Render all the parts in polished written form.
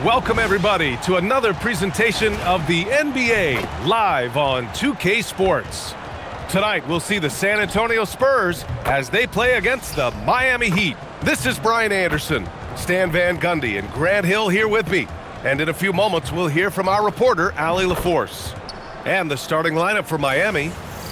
Welcome everybody to another presentation of the NBA live on 2K Sports. Tonight we'll see the San Antonio Spurs as they play against the Miami Heat. This is Brian Anderson, Stan Van Gundy, and Grant Hill here with me. And in a few moments we'll hear from our reporter, Allie LaForce. And the starting lineup for Miami,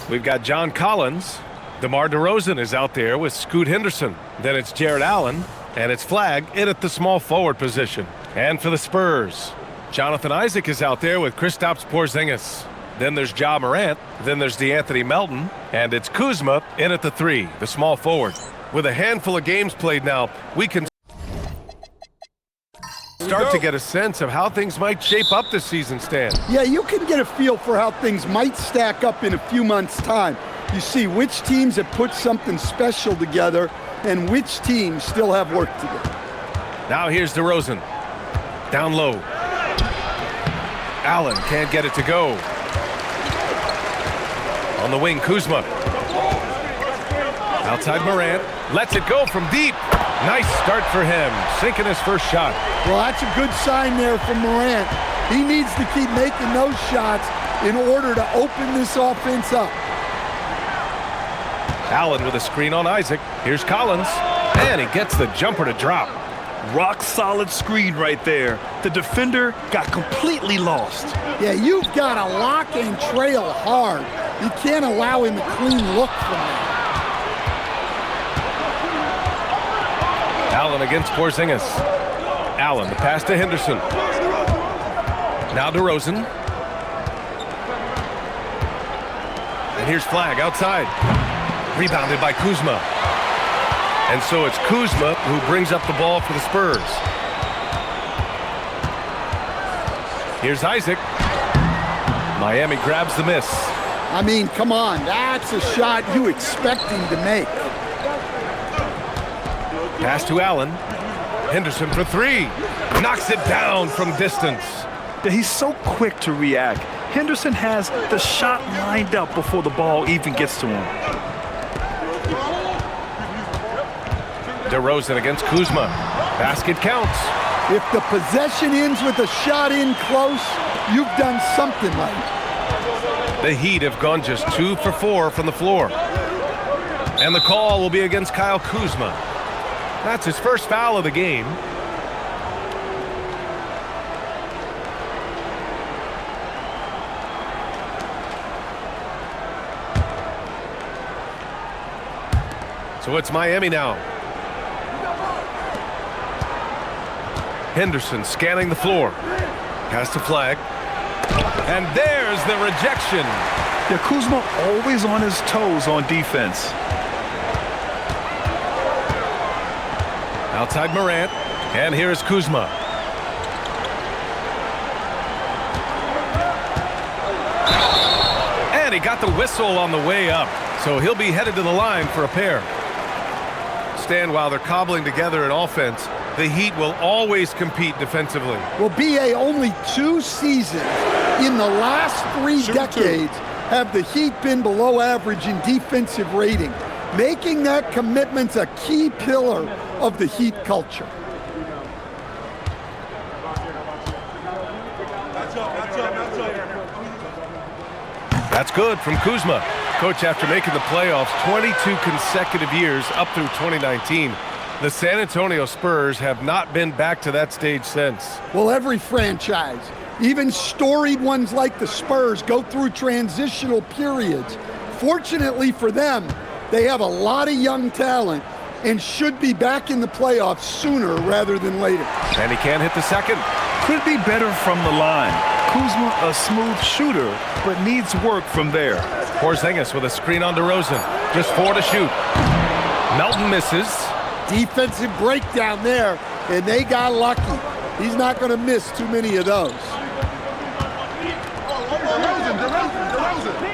we've got John Collins. DeMar DeRozan is out there with Scoot Henderson. Then it's Jarrett Allen, and it's Flagg in at the small forward position. And for the Spurs, Jonathan Isaac is out there with Kristaps Porzingis. Then there's Ja Morant. Then there's DeAnthony Melton. And it's Kuzma in at the 3, the small forward. With a handful of games played now, we can start to get a sense of how things might shape up this season, Stan. Yeah, you can get a feel for how things might stack up in a few months' time. You see which teams have put something special together and which teams still have work to do. Now here's DeRozan. Down low. Allen can't get it to go. On the wing, Kuzma. Outside Morant. Lets it go from deep. Nice start for him. Sinking his first shot. Well, that's a good sign there from Morant. He needs to keep making those shots in order to open this offense up. Allen with a screen on Isaac. Here's Collins. And he gets the jumper to drop. Rock solid screen right there. The defender got completely lost. Yeah, you've got to lock and trail hard. You can't allow him a clean look from there. Allen against Porzingis. Allen, the pass to Henderson. Now DeRozan. And here's Flagg outside. Rebounded by Kuzma. And so it's Kuzma who brings up the ball for the Spurs. Here's Isaac. Miami grabs the miss. I mean, come on, that's a shot you expect him to make. Pass to Allen. Henderson for 3. Knocks it down from distance. He's so quick to react. Henderson has the shot lined up before the ball even gets to him. DeRozan against Kuzma. Basket counts. If the possession ends with a shot in close, you've done something right. The Heat have gone just 2 for 4 from the floor. And the call will be against Kyle Kuzma. That's his first foul of the game. So it's Miami now. Henderson scanning the floor. Pass to Flagg. And there's the rejection. Yeah, Kuzma always on his toes on defense. Outside Morant. And here is Kuzma. And he got the whistle on the way up. So he'll be headed to the line for a pair. Stan, while they're cobbling together an offense, the Heat will always compete defensively. Well, BA, only 2 seasons in the last 3 decades have the Heat been below average in defensive rating, making that commitment a key pillar of the Heat culture. That's good from Kuzma. Coach, after making the playoffs 22 consecutive years up through 2019, the San Antonio Spurs have not been back to that stage since. Well, every franchise, even storied ones like the Spurs, go through transitional periods. Fortunately for them, they have a lot of young talent and should be back in the playoffs sooner rather than later. And he can't hit the second. Could be better from the line. Kuzma a smooth shooter, but needs work from there. Porzingis with a screen on DeRozan. Just 4 to shoot. Melton misses. Defensive breakdown there, and they got lucky. He's not going to miss too many of those.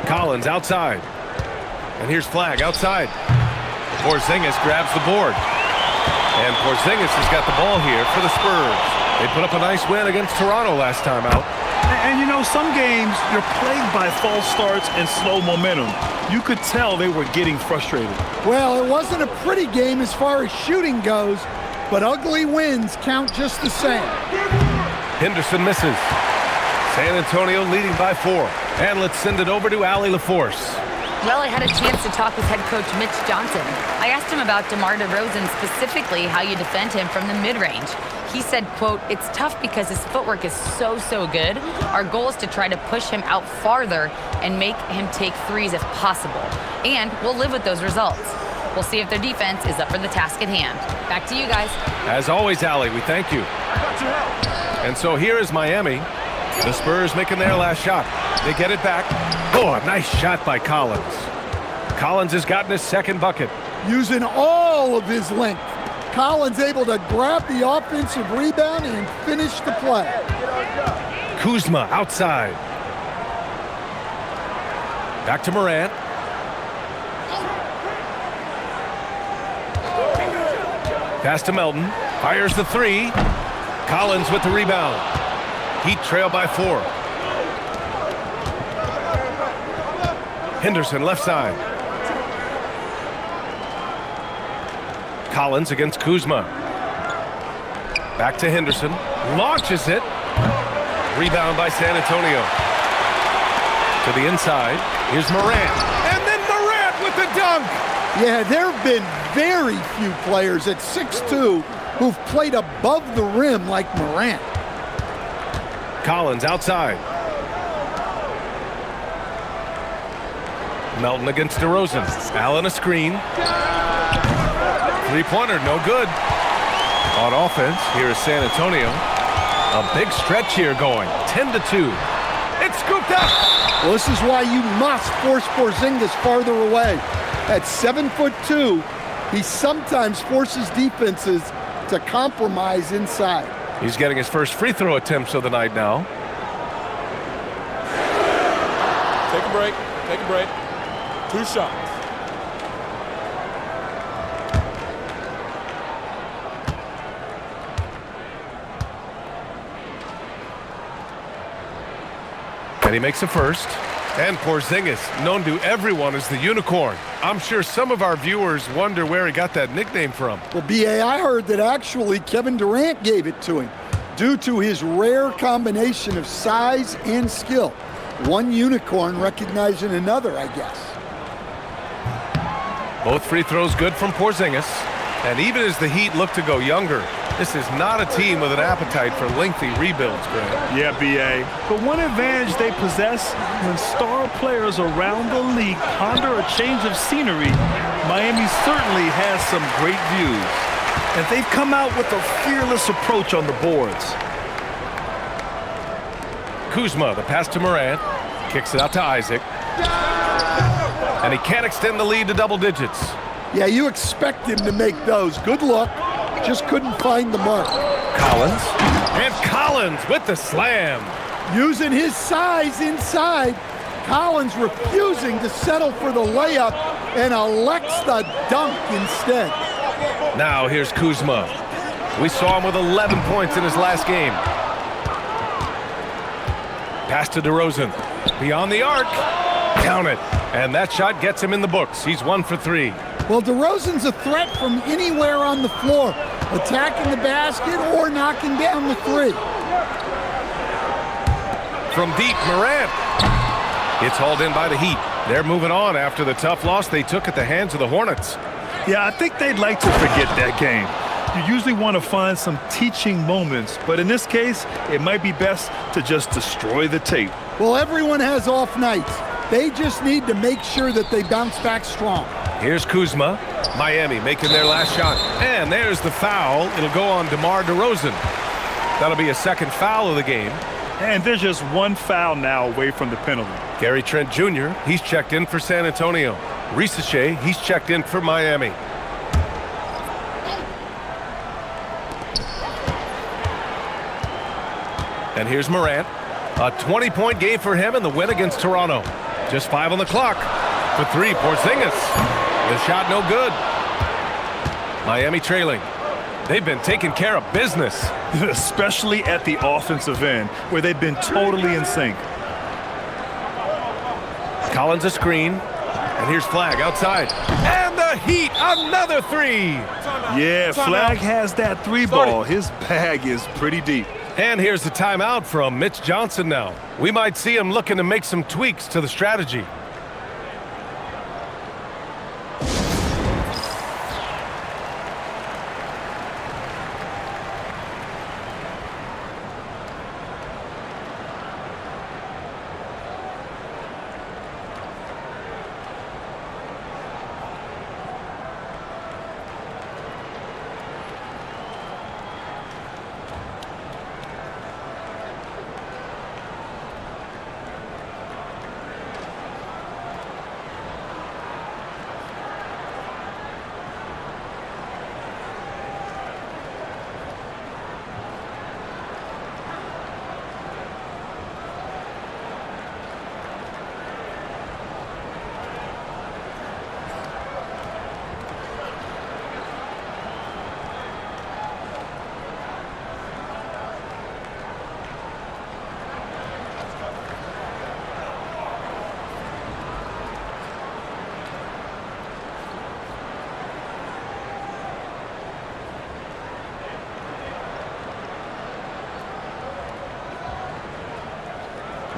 Collins outside. And here's Flagg outside. Porzingis grabs the board. And Porzingis has got the ball here for the Spurs. They put up a nice win against Toronto last time out. And you know, some games you're plagued by false starts and slow momentum. You could tell they were getting frustrated. Well, it wasn't a pretty game as far as shooting goes, but ugly wins count just the same. Henderson misses. San Antonio leading by 4. And let's send it over to Allie LaForce. Well, I had a chance to talk with head coach Mitch Johnson. I asked him about DeMar DeRozan, specifically how you defend him from the mid-range. He said, quote, "It's tough because his footwork is so good. Our goal is to try to push him out farther and make him take threes if possible. And we'll live with those results. We'll see if their defense is up for the task at hand." Back to you guys. As always, Allie, we thank you. And so here is Miami. The Spurs making their last shot. They get it back. Oh, a nice shot by Collins. Collins has gotten his second bucket. Using all of his length. Collins able to grab the offensive rebound and finish the play. Kuzma outside. Back to Morant. Pass to Melton. Fires the 3. Collins with the rebound. Heat trail by 4. Henderson left side. Collins against Kuzma. Back to Henderson. Launches it. Rebound by San Antonio. To the inside. Here's Morant. And then Morant with the dunk. Yeah, there have been very few players at 6'2" who've played above the rim like Morant. Collins outside. Melton against DeRozan. Allen a screen. Three-pointer, no good. On offense, here is San Antonio. A big stretch here going. 10-2. It's scooped up. Well, this is why you must force Porzingis farther away. At 7'2", he sometimes forces defenses to compromise inside. He's getting his first free throw attempts of the night now. Take a break. Take a break. 2 shots. And he makes a first. And Porzingis, known to everyone as the unicorn. I'm sure some of our viewers wonder where he got that nickname from. Well, B.A., I heard that actually Kevin Durant gave it to him due to his rare combination of size and skill. One unicorn recognizing another, I guess. Both free throws good from Porzingis. And even as the Heat look to go younger, this is not a team with an appetite for lengthy rebuilds, Grant. Yeah, B.A. But one advantage they possess, when star players around the league ponder a change of scenery, Miami certainly has some great views. And they've come out with a fearless approach on the boards. Kuzma, the pass to Morant. Kicks it out to Isaac. And he can't extend the lead to double digits. Yeah, you expect him to make those. Good luck. Just couldn't find the mark. Collins. And Collins with the slam. Using his size inside. Collins refusing to settle for the layup and elects the dunk instead. Now here's Kuzma. We saw him with 11 points in his last game. Pass to DeRozan. Beyond the arc. Count it. And that shot gets him in the books. He's 1 for 3. Well, DeRozan's a threat from anywhere on the floor, attacking the basket or knocking down the 3. From deep, Morant. It's hauled in by the Heat. They're moving on after the tough loss they took at the hands of the Hornets. Yeah, I think they'd like to forget that game. You usually want to find some teaching moments, but in this case, it might be best to just destroy the tape. Well, everyone has off nights. They just need to make sure that they bounce back strong. Here's Kuzma. Miami making their last shot. And there's the foul. It'll go on DeMar DeRozan. That'll be a second foul of the game. And there's just one foul now away from the penalty. Gary Trent Jr., he's checked in for San Antonio. Risache, he's checked in for Miami. And here's Morant. A 20-point game for him in the win against Toronto. Just 5 on the clock. For 3, Porzingis. The shot no good. Miami trailing. They've been taking care of business. Especially at the offensive end, where they've been totally in sync. Collins a screen. And here's Flag outside. And the Heat, another 3. Yeah, Flag has that 3 ball. His bag is pretty deep. And here's the timeout from Mitch Johnson now. We might see him looking to make some tweaks to the strategy.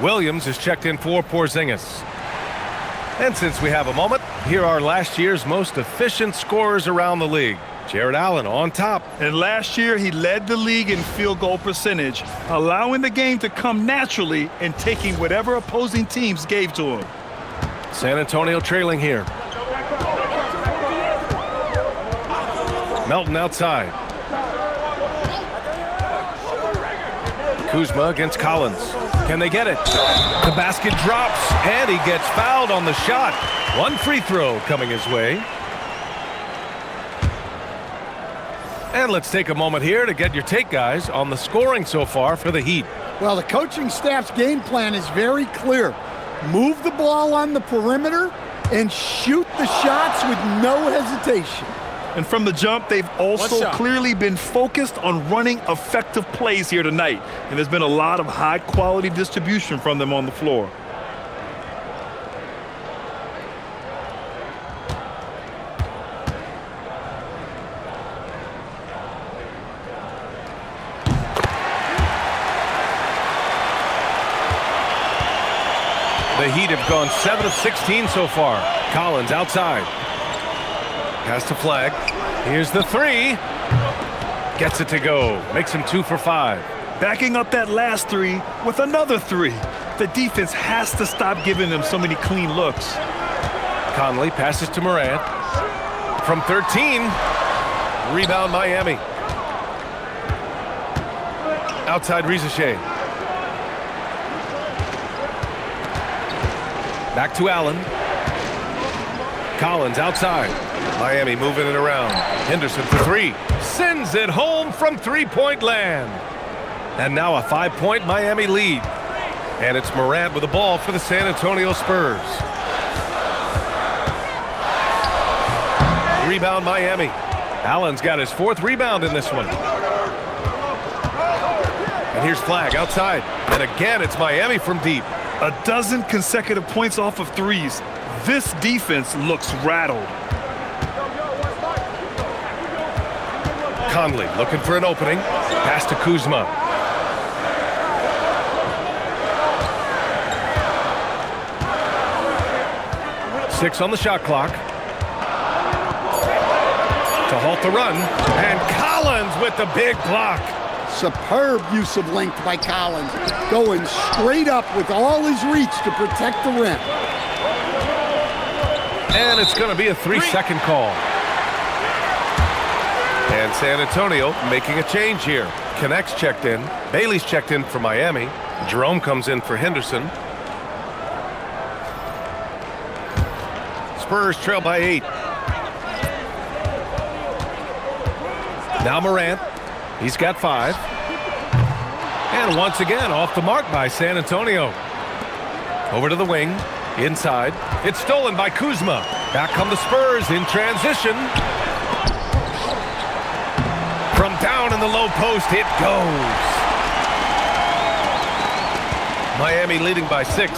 Williams is checked in for Porzingis. And since we have a moment, here are last year's most efficient scorers around the league. Jared Allen on top. And last year, he led the league in field goal percentage, allowing the game to come naturally and taking whatever opposing teams gave to him. San Antonio trailing here. Melton outside. Kuzma against Collins. Can they get it? The basket drops, and he gets fouled on the shot. One free throw coming his way. And let's take a moment here to get your take, guys, on the scoring so far for the Heat. Well, the coaching staff's game plan is very clear. Move the ball on the perimeter and shoot the shots with no hesitation. And from the jump, they've also clearly been focused on running effective plays here tonight. And there's been a lot of high-quality distribution from them on the floor. The Heat have gone 7 of 16 so far. Collins outside. Pass to Flag. Here's the three. Gets it to go. Makes him 2 for 5. Backing up that last three with another three. The defense has to stop giving them so many clean looks. Conley passes to Morant. From 13. Rebound Miami. Outside Rizachet. Back to Allen. Collins outside. Miami moving it around. Henderson for three. Sends it home from three-point land. And now a 5-point Miami lead. And it's Morant with the ball for the San Antonio Spurs. Rebound Miami. Allen's got his 4th rebound in this one. And here's Flag outside. And again, it's Miami from deep. A dozen consecutive points off of threes. This defense looks rattled. Conley looking for an opening. Pass to Kuzma. Six on the shot clock. To halt the run. And Collins with the big block. Superb use of length by Collins. Going straight up with all his reach to protect the rim. And it's going to be a 3-second call. And San Antonio making a change here. Connect's checked in. Bailey's checked in for Miami. Jerome comes in for Henderson. Spurs trail by 8. Now Morant. He's got 5. And once again off the mark by San Antonio. Over to the wing. Inside. It's stolen by Kuzma. Back come the Spurs in transition. From down in the low post, it goes. Miami leading by 6.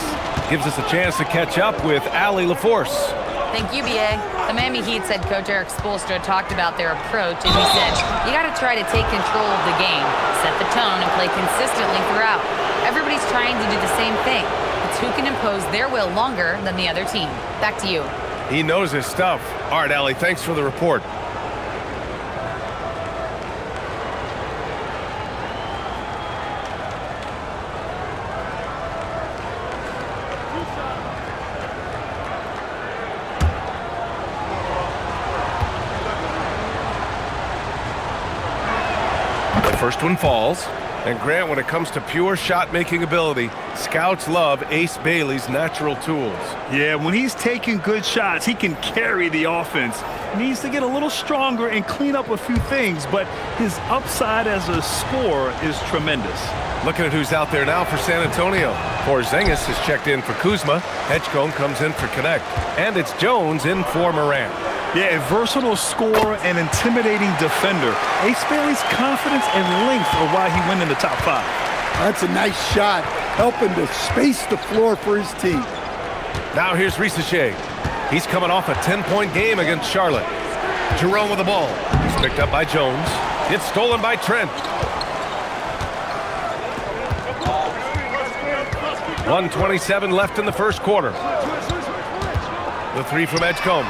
Gives us a chance to catch up with Allie LaForce. Thank you, BA. The Miami Heat's head coach Eric Spoelstra talked about their approach, and he said, you got to try to take control of the game, set the tone, and play consistently throughout. Everybody's trying to do the same thing. It's who can impose their will longer than the other team. Back to you. He knows his stuff. All right, Allie, thanks for the report. The first one falls. And Grant, when it comes to pure shot-making ability, scouts love Ace Bailey's natural tools. Yeah, when he's taking good shots, he can carry the offense. He needs to get a little stronger and clean up a few things, but his upside as a scorer is tremendous. Looking at who's out there now for San Antonio. Porzingis has checked in for Kuzma. Edgecombe comes in for Connect. And it's Jones in for Morant. Yeah, a versatile scorer and intimidating defender. Ace Bailey's confidence and length are why he went in the top 5. That's a nice shot, helping to space the floor for his team. Now here's Risacher. He's coming off a 10-point game against Charlotte. Jerome with the ball. He's picked up by Jones. It's stolen by Trent. 1:27 left in the first quarter. The three from Edgecombe.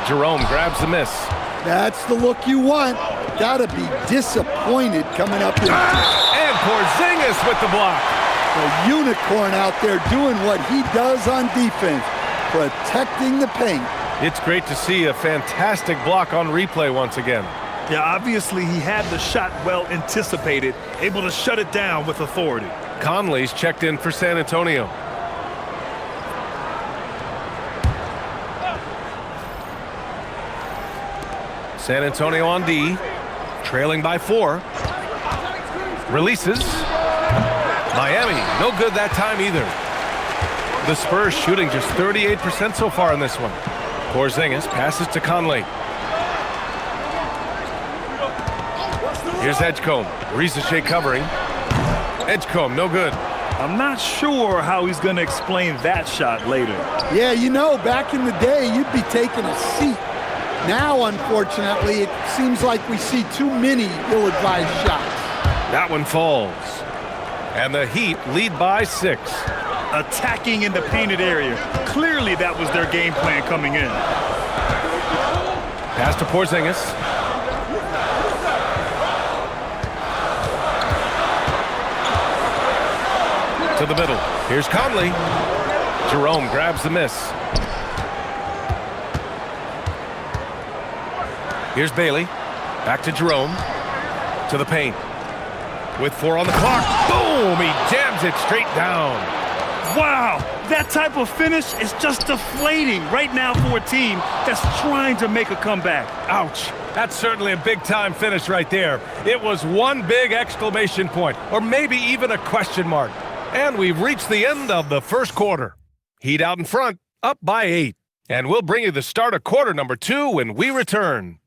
Jerome grabs the miss. That's the look you want. Gotta be disappointed coming up here. And Porzingis with the block. A unicorn out there doing what he does on defense, protecting the paint. It's great to see a fantastic block on replay once again. Yeah, obviously he had the shot well anticipated, able to shut it down with authority. Conley's checked in for San Antonio. San Antonio on D, trailing by 4. Releases. Miami, no good that time either. The Spurs shooting just 38% so far in this one. Porzingis passes to Conley. Here's Edgecombe. Risacher covering. Edgecombe, no good. I'm not sure how he's going to explain that shot later. Yeah, you know, back in the day, you'd be taking a seat. Now, unfortunately, it seems like we see too many ill-advised shots. That one falls. And the Heat lead by 6. Attacking in the painted area. Clearly that was their game plan coming in. Pass to Porzingis. To the middle. Here's Conley. Jerome grabs the miss. Here's Bailey. Back to Jerome. To the paint. With 4 on the clock. Boom! He jams it straight down. Wow! That type of finish is just deflating right now for a team that's trying to make a comeback. Ouch. That's certainly a big-time finish right there. It was one big exclamation point, or maybe even a question mark. And we've reached the end of the first quarter. Heat out in front, up by 8. And we'll bring you the start of quarter number 2 when we return.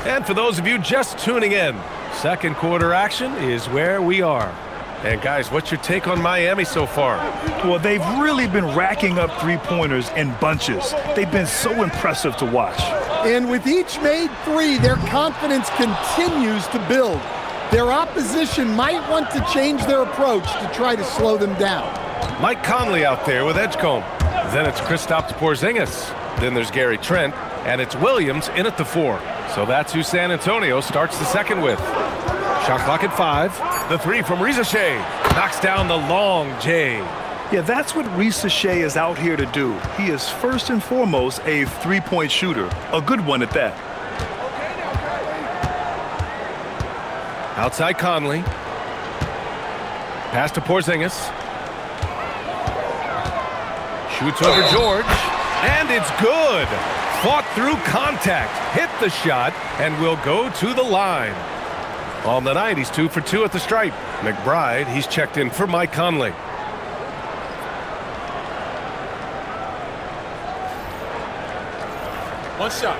And for those of you just tuning in, second quarter action is where we are. And guys, what's your take on Miami so far? Well, they've really been racking up three-pointers in bunches. They've been so impressive to watch. And with each made 3, their confidence continues to build. Their opposition might want to change their approach to try to slow them down. Mike Conley out there with Edgecombe. Then it's Kristaps Porzingis. Then there's Gary Trent. And it's Williams in at the 4. So that's who San Antonio starts the second with. Shot clock at 5. The 3 from Risacher knocks down the long J. Yeah, that's what Risacher is out here to do. He is first and foremost a three-point shooter, a good one at that. Outside Conley. Pass to Porzingis. Shoots over George. And it's good. Fought through contact. Hit the shot and will go to the line. On the night, he's 2 for 2 at the stripe. McBride, he's checked in for Mike Conley. One shot.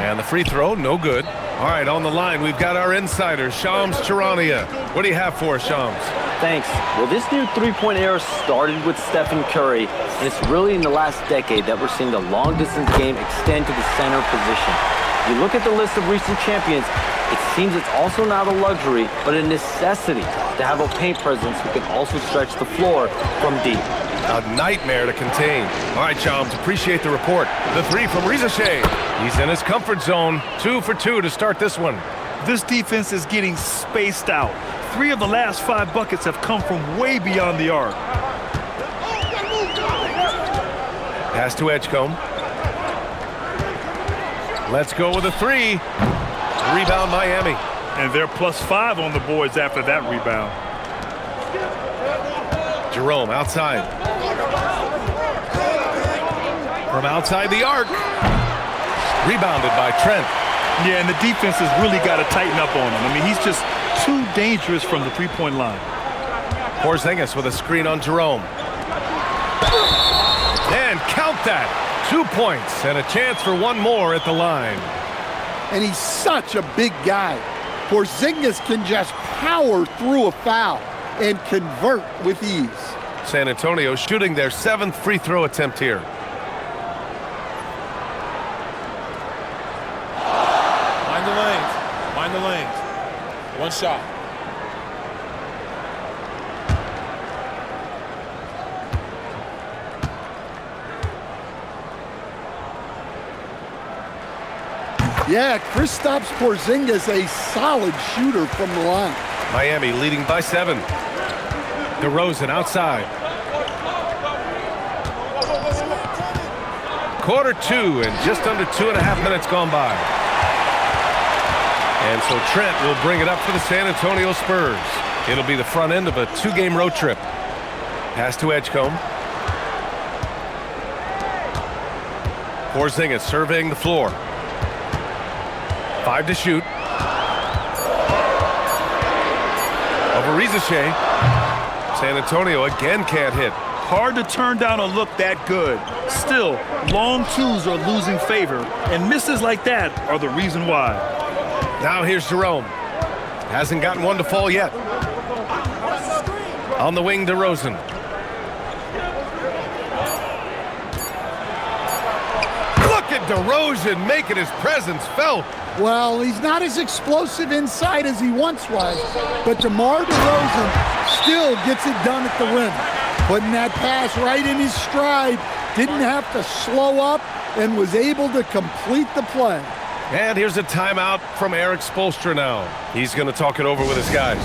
And the free throw, no good. All right, on the line, we've got our insider, Shams Charania. What do you have for us, Shams? Thanks. Well, this new three-point era started with Stephen Curry, and it's really in the last decade that we're seeing the long-distance game extend to the center position. You look at the list of recent champions, it seems it's also not a luxury, but a necessity to have a paint presence who can also stretch the floor from deep. A nightmare to contain. All right, Shams, appreciate the report. The three from Riza Shea. He's in his comfort zone. 2 for 2 to start this one. This defense is getting spaced out. 3 of the last 5 buckets have come from way beyond the arc. Pass to Edgecombe. Let's go with a 3. Rebound, Miami. And they're +5 on the boards after that rebound. Jerome outside. From outside the arc. Rebounded by Trent. Yeah, and the defense has really got to tighten up on him. I mean, he's just too dangerous from the three-point line. Porzingis with a screen on Jerome. And count that. 2 points and a chance for one more at the line. And he's such a big guy. Porzingis can just power through a foul and convert with ease. San Antonio shooting their 7th free throw attempt here. Mind the lanes. Mind the lanes. One shot. Yeah, Kristaps Porzingis, a solid shooter from the line. Miami leading by 7. DeRozan outside. Quarter 2 and just under 2.5 minutes gone by. And so Trent will bring it up for the San Antonio Spurs. It'll be the front end of a 2-game road trip. Pass to Edgecombe. Porzingis surveying the floor. 5 to shoot. Over Riza Shea. San Antonio again can't hit. Hard to turn down a look that good. Still, long twos are losing favor, and misses like that are the reason why. Now here's Jerome. Hasn't gotten one to fall yet. On the wing, DeRozan. Look at DeRozan making his presence felt. Well, he's not as explosive inside as he once was, but DeMar DeRozan still gets it done at the rim. Putting that pass right in his stride, didn't have to slow up, and was able to complete the play. And here's a timeout from Eric Spoelstra now. He's going to talk it over with his guys.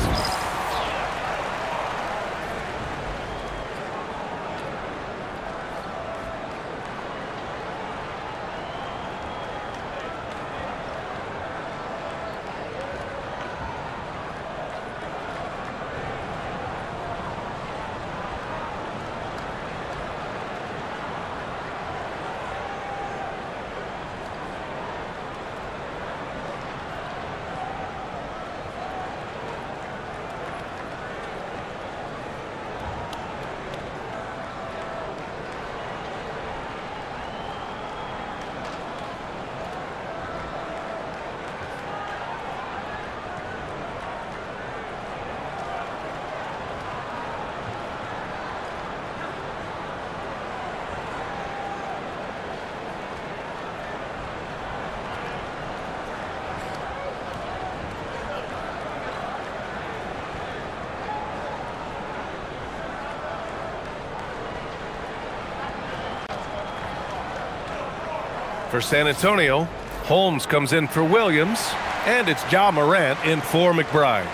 For San Antonio, Holmes comes in for Williams, and it's Ja Morant in for McBride.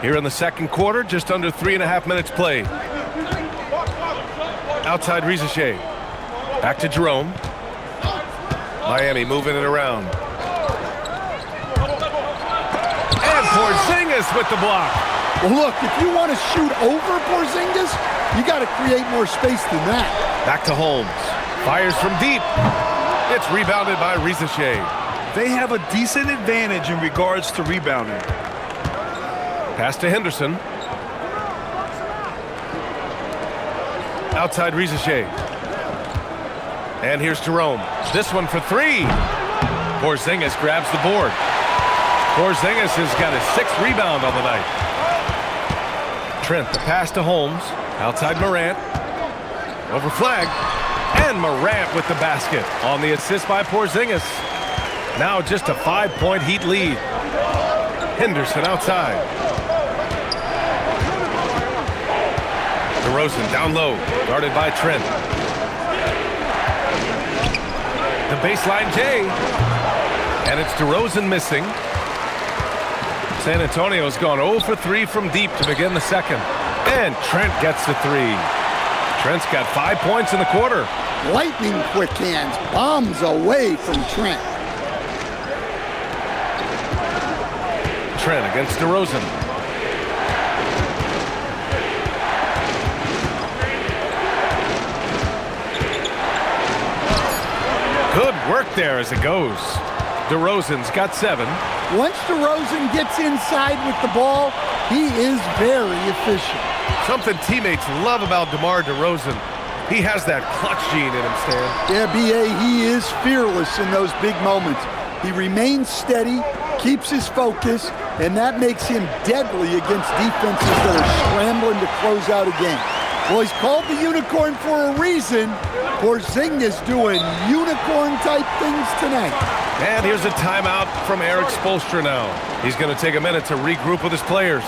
Here in the second quarter, just under 3.5 minutes played. Outside Riza Shea. Back to Jerome. Miami moving it around. And Porzingis with the block. Well, look, if you want to shoot over Porzingis, you got to create more space than that. Back to Holmes. Fires from deep. It's rebounded by Rizashé. They have a decent advantage in regards to rebounding. Pass to Henderson. Outside Rizashé. And here's Jerome. This one for three. Porzingis grabs the board. Porzingis has got his 6th rebound on the night. Trent, the pass to Holmes. Outside Morant. Over flag. And Morant with the basket on the assist by Porzingis. Now just a 5-point Heat lead. Henderson outside. DeRozan down low, guarded by Trent. The baseline J. And it's DeRozan missing. San Antonio's gone 0 for 3 from deep to begin the second. And Trent gets the 3. Trent's got 5 points in the quarter. Lightning quick hands, bombs away from Trent. Trent against DeRozan. Good work there as it goes. DeRozan's got 7. Once DeRozan gets inside with the ball, he is very efficient. Something teammates love about DeMar DeRozan. He has that clutch gene in him, Stan. Yeah, B.A., he is fearless in those big moments. He remains steady, keeps his focus, and that makes him deadly against defenses that are scrambling to close out a game. Well, he's called the unicorn for a reason. Porzingis doing unicorn-type things tonight. And here's a timeout from Eric Spoelstra now. He's going to take a minute to regroup with his players.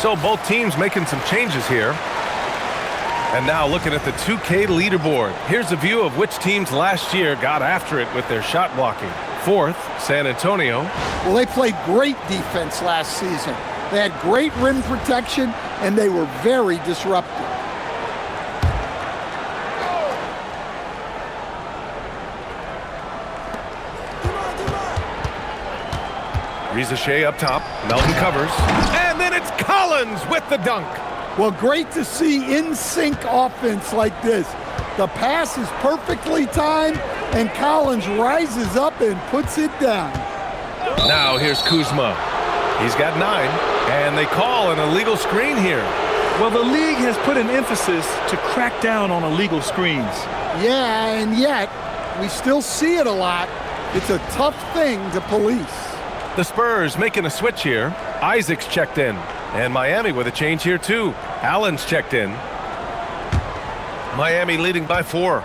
So both teams making some changes here. And now looking at the 2K leaderboard. Here's a view of which teams last year got after it with their shot blocking. 4th, San Antonio. Well, they played great defense last season. They had great rim protection, and they were very disruptive. Rizashé up top. Melton covers. And then it's Collins with the dunk. Well, great to see in-sync offense like this. The pass is perfectly timed, and Collins rises up and puts it down. Now here's Kuzma. He's got 9, and they call an illegal screen here. Well, the league has put an emphasis to crack down on illegal screens. Yeah, and yet, we still see it a lot. It's a tough thing to police. The Spurs making a switch here. Isaac's checked in. And Miami with a change here too. Allen's checked in. Miami leading by 4.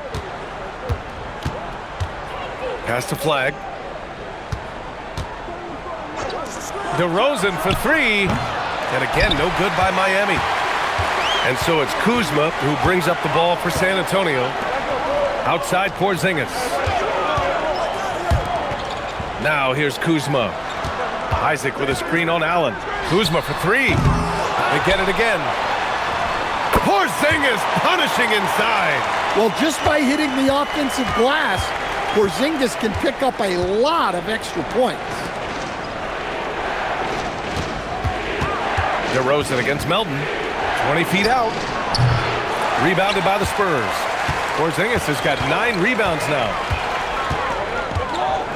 Pass to Flag. DeRozan for 3. And again, no good by Miami. And so it's Kuzma who brings up the ball for San Antonio. Outside Porzingis. Now here's Kuzma. Isaac with a screen on Allen. Kuzma for 3. They get it again. Porzingis punishing inside. Well, just by hitting the offensive glass, Porzingis can pick up a lot of extra points. DeRozan against Melton. 20 feet out. Rebounded by the Spurs. Porzingis has got 9 rebounds now.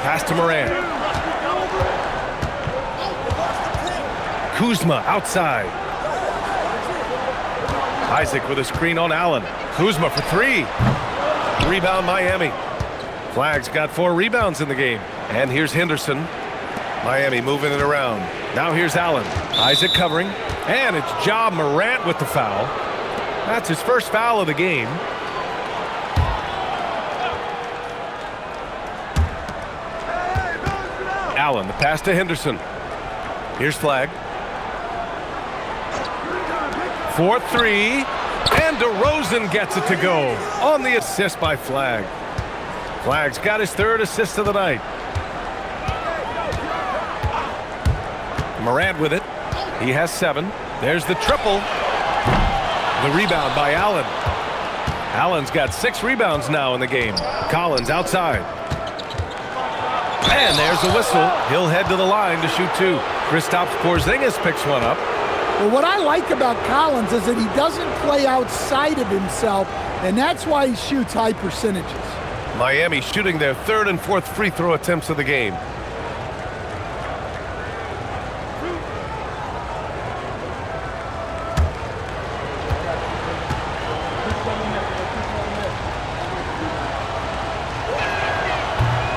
Pass to Morant. Kuzma outside. Isaac with a screen on Allen. Kuzma for 3. Rebound Miami. Flag's got 4 rebounds in the game. And here's Henderson. Miami moving it around. Now here's Allen. Isaac covering. And it's Ja Morant with the foul. That's his first foul of the game. Allen, the pass to Henderson. Here's Flag. 4-3. And DeRozan gets it to go on the assist by Flag. Flag's got his 3rd assist of the night. Morant with it. He has 7. There's the triple. The rebound by Allen. Allen's got 6 rebounds now in the game. Collins outside. And there's the whistle. He'll head to the line to shoot 2. Kristaps Porzingis picks one up. Well, what I like about Collins is that he doesn't play outside of himself, and that's why he shoots high percentages. Miami shooting their 3rd and 4th free throw attempts of the game.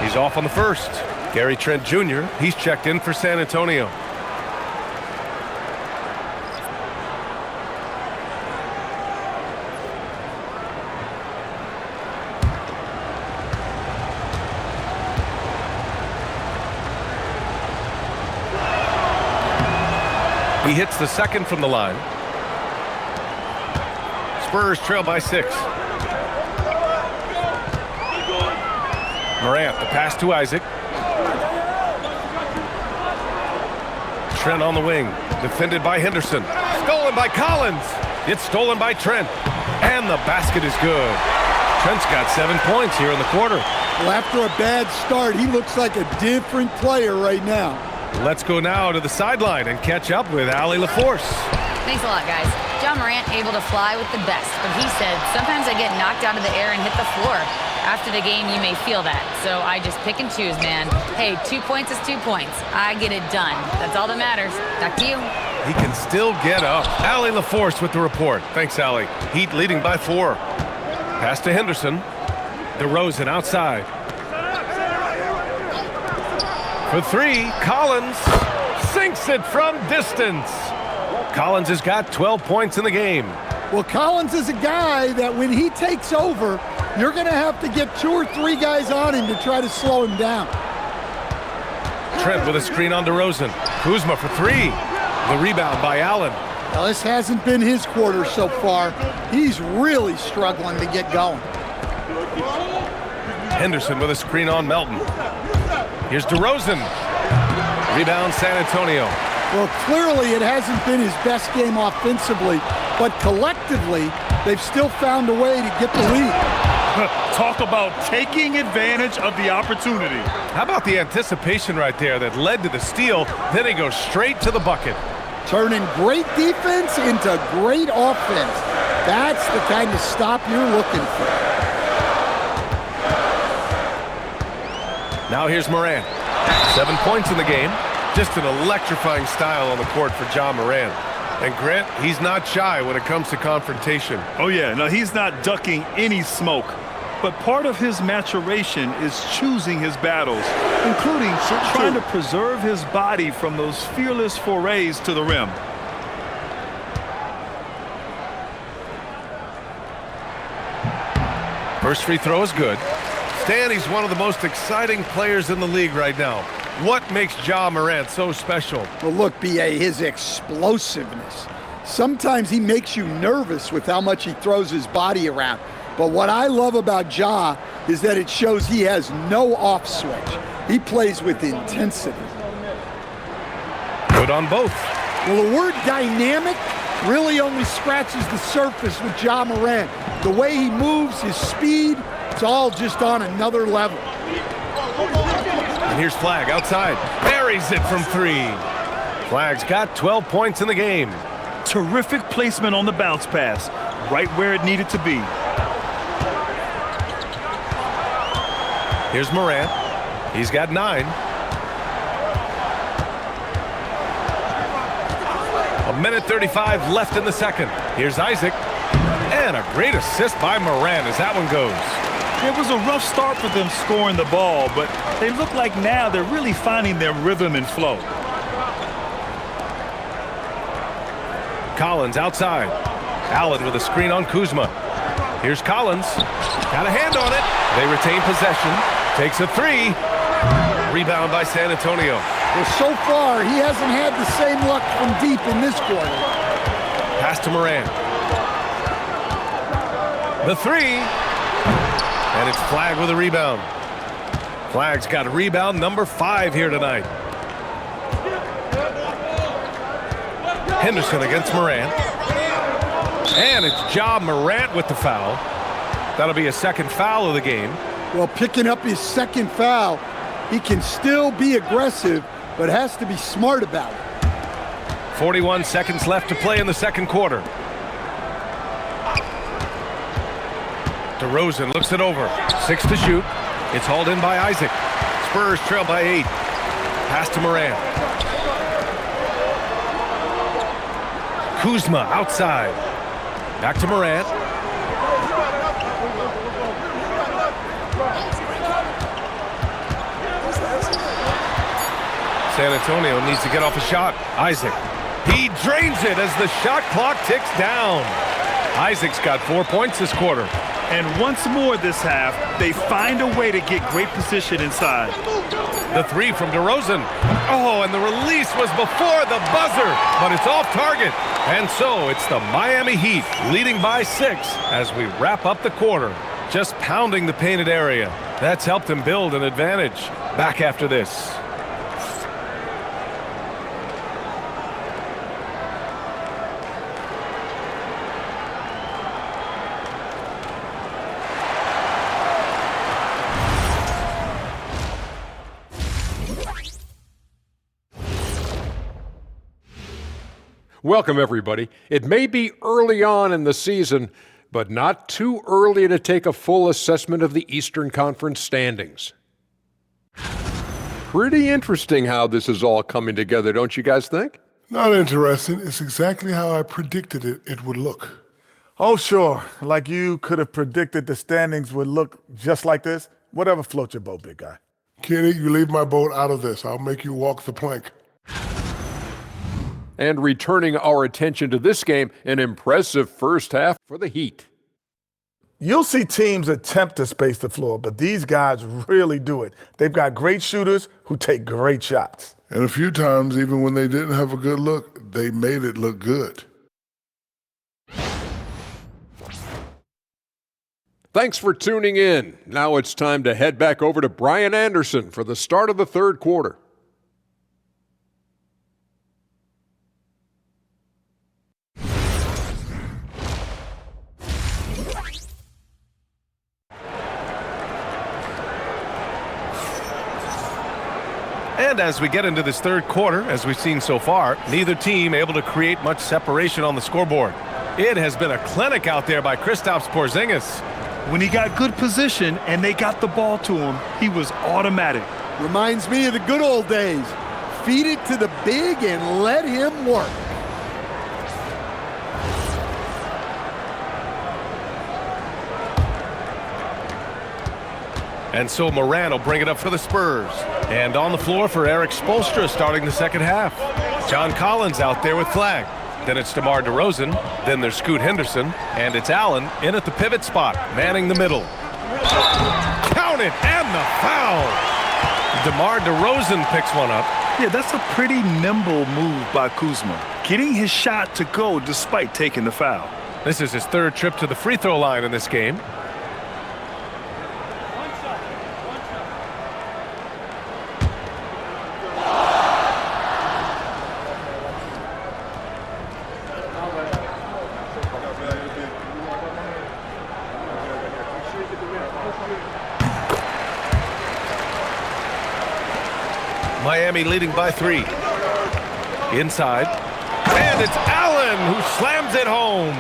He's off on the first. Gary Trent Jr., he's checked in for San Antonio. He hits the 2nd from the line. Spurs trail by 6. Morant, the pass to Isaac. Trent on the wing, defended by Henderson. Stolen by Collins. It's stolen by Trent. And the basket is good. Trent's got 7 points here in the quarter. Well, after a bad start, he looks like a different player right now. Let's go now to the sideline and catch up with Allie LaForce. Thanks a lot, guys. Ja Morant able to fly with the best, but he said, sometimes I get knocked out of the air and hit the floor. After the game, you may feel that, so I just pick and choose, man. Hey, 2 points is 2 points. I get it done. That's all that matters. Back to you. He can still get up. Allie LaForce with the report. Thanks, Allie. Heat leading by 4. Pass to Henderson. DeRozan outside. For 3, Collins sinks it from distance. Collins has got 12 points in the game. Well, Collins is a guy that when he takes over, you're going to have to get 2 or 3 guys on him to try to slow him down. Trent with a screen on DeRozan. Kuzma for 3. The rebound by Allen. Now, this hasn't been his quarter so far. He's really struggling to get going. Henderson with a screen on Melton. Here's DeRozan. Rebound San Antonio. Well, clearly it hasn't been his best game offensively, but collectively, they've still found a way to get the lead. Talk about taking advantage of the opportunity. How about the anticipation right there that led to the steal? Then he goes straight to the bucket. Turning great defense into great offense. That's the kind of stop you're looking for. Now here's Morant. 7 points in the game. Just an electrifying style on the court for Ja Morant. And Grant, he's not shy when it comes to confrontation. Oh yeah, no, he's not ducking any smoke. But part of his maturation is choosing his battles, including trying to preserve his body from those fearless forays to the rim. First free throw is good. Stan, he's one of the most exciting players in the league right now. What makes Ja Morant so special? Well, look, B.A., his explosiveness. Sometimes he makes you nervous with how much he throws his body around. But what I love about Ja is that it shows he has no off switch. He plays with intensity. Good on both. Well, the word dynamic really only scratches the surface with Ja Morant. The way he moves, his speed, it's all just on another level. And here's Flag outside. Buries it from 3. Flag's got 12 points in the game. Terrific placement on the bounce pass, right where it needed to be. Here's Morant. He's got 9. A minute 35 left in the second. Here's Isaac. And a great assist by Morant as that one goes. It was a rough start for them scoring the ball, but they look like now they're really finding their rhythm and flow. Collins outside. Allen with a screen on Kuzma. Here's Collins. Got a hand on it. They retain possession. Takes a 3. Rebound by San Antonio. Well, so far, he hasn't had the same luck from deep in this quarter. Pass to Morant. The 3. And it's Flagg with a rebound. Flagg's got rebound number 5 here tonight. Henderson against Morant. And it's Ja Morant with the foul. That'll be a second foul of the game. Well, picking up his second foul, he can still be aggressive, but has to be smart about it. 41 seconds left to play in the second quarter. DeRozan looks it over. 6 to shoot. It's hauled in by Isaac. Spurs trail by 8. Pass to Morant. Kuzma outside. Back to Morant. San Antonio needs to get off a shot. Isaac. He drains it as the shot clock ticks down. Isaac's got 4 points this quarter. And once more this half, they find a way to get great position inside. The 3 from DeRozan. Oh, and the release was before the buzzer, but it's off target. And so it's the Miami Heat leading by 6 as we wrap up the quarter. Just pounding the painted area. That's helped them build an advantage. Back after this. Welcome, everybody. It may be early on in the season, but not too early to take a full assessment of the Eastern Conference standings. Pretty interesting how this is all coming together, don't you guys think? Not interesting. It's exactly how I predicted it would look. Oh, sure. Like you could have predicted the standings would look just like this. Whatever floats your boat, big guy. Kenny, you leave my boat out of this. I'll make you walk the plank. And returning our attention to this game, an impressive first half for the Heat. You'll see teams attempt to space the floor, but these guys really do it. They've got great shooters who take great shots. And a few times, even when they didn't have a good look, they made it look good. Thanks for tuning in. Now it's time to head back over to Brian Anderson for the start of the third quarter. And as we get into this third quarter, as we've seen so far, neither team able to create much separation on the scoreboard. It has been a clinic out there by Kristaps Porzingis. When he got good position and they got the ball to him, he was automatic. Reminds me of the good old days. Feed it to the big and let him work. And so Morant will bring it up for the Spurs. And on the floor for Eric Spoelstra starting the second half. John Collins out there with Flagg. Then it's DeMar DeRozan. Then there's Scoot Henderson. And it's Allen in at the pivot spot, manning the middle. Count it, and the foul. DeMar DeRozan picks one up. Yeah, that's a pretty nimble move by Kuzma, getting his shot to go despite taking the foul. This is his third trip to the free throw line in this game. Miami leading by 3. Inside. And it's Allen who slams it home.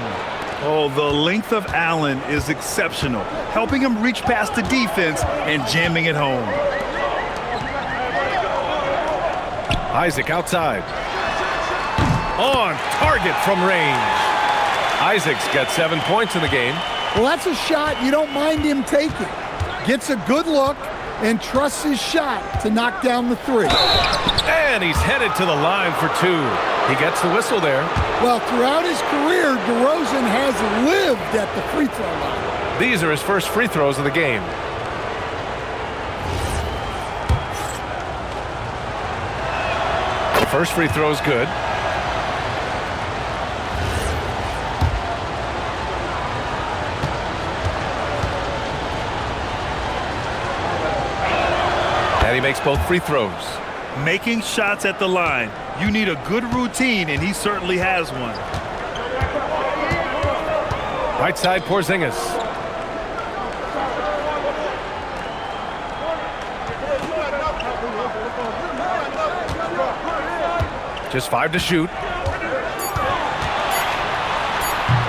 Oh, the length of Allen is exceptional, helping him reach past the defense and jamming it home. Isaac outside. On target from range. Isaac's got 7 points in the game. Well, that's a shot you don't mind him taking. Gets a good look and trusts his shot to knock down the three. And he's headed to the line for 2. He gets the whistle there. Well, throughout his career, DeRozan has lived at the free throw line. These are his first free throws of the game. The first free throw is good. And he makes both free throws. Making shots at the line. You need a good routine, and he certainly has one. Right side, Porzingis. Just 5 to shoot.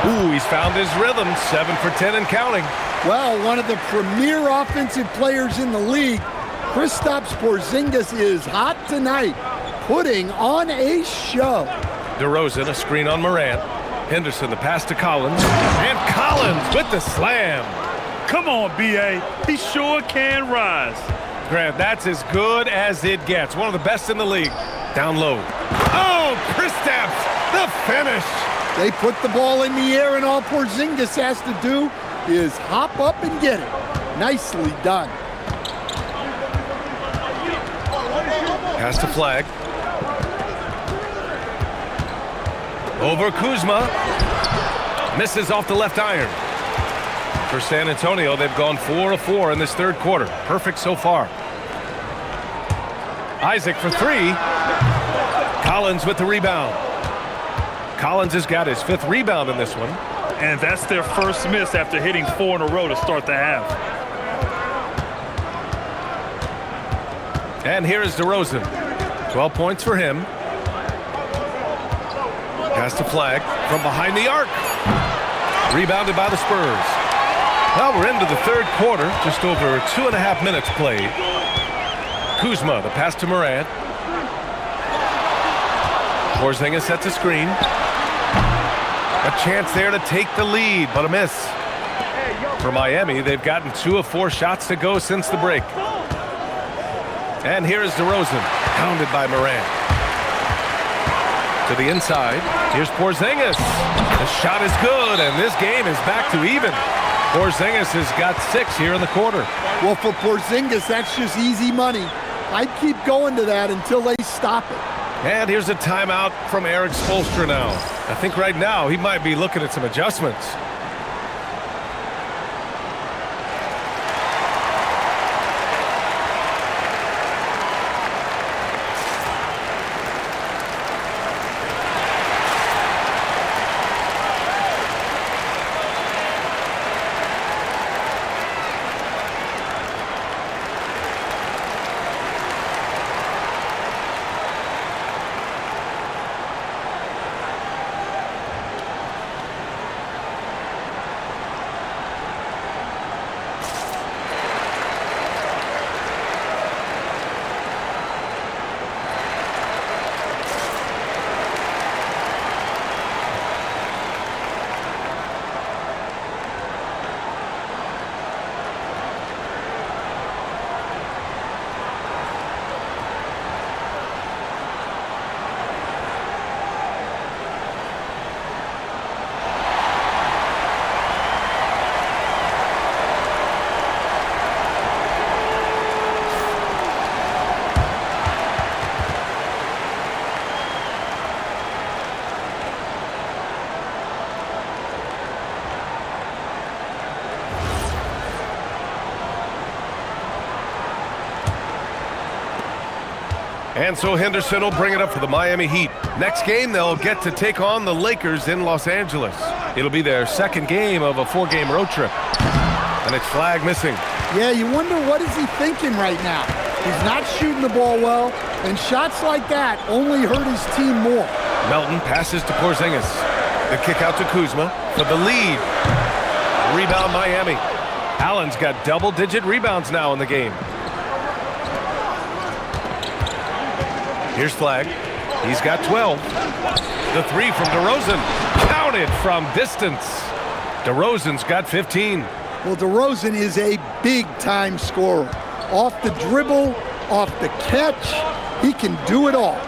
Ooh, he's found his rhythm. 7 for 10 and counting. Well, one of the premier offensive players in the league, Kristaps Porzingis, is hot tonight, putting on a show. DeRozan, a screen on Morant. Henderson, the pass to Collins. And Collins with the slam. Come on, B.A. He sure can rise. Grant, that's as good as it gets. One of the best in the league. Down low. Oh, Kristaps, the finish. They put the ball in the air, and all Porzingis has to do is hop up and get it. Nicely done. Pass to Flag. Over Kuzma. Misses off the left iron. For San Antonio, they've gone 4 of 4 in this third quarter. Perfect so far. Isaac for 3. Collins with the rebound. Collins has got his 5th rebound in this one. And that's their first miss after hitting 4 in a row to start the half. And here is DeRozan. 12 points for him. Pass to Flag from behind the arc. Rebounded by the Spurs. Well, we're into the third quarter. Just over 2.5 minutes played. Kuzma, the pass to Morant. Porzingis sets a screen. A chance there to take the lead, but a miss. For Miami, they've gotten 2 of 4 shots to go since the break. And here is DeRozan, pounded by Morant. To the inside, here's Porzingis. The shot is good, and this game is back to even. Porzingis has got 6 here in the quarter. Well, for Porzingis, that's just easy money. I'd keep going to that until they stop it. And here's a timeout from Eric Spoelstra now. I think right now he might be looking at some adjustments. And so Henderson will bring it up for the Miami Heat. Next game, they'll get to take on the Lakers in Los Angeles. It'll be their second game of a 4-game road trip. And it's Flag missing. Yeah, you wonder what is he thinking right now. He's not shooting the ball well, and shots like that only hurt his team more. Melton passes to Porzingis. The kick out to Kuzma for the lead. Rebound Miami. Allen's got double-digit rebounds now in the game. Here's Flagg. He's got 12. The three from DeRozan. Counted from distance. DeRozan's got 15. Well, DeRozan is a big-time scorer. Off the dribble, off the catch, he can do it all.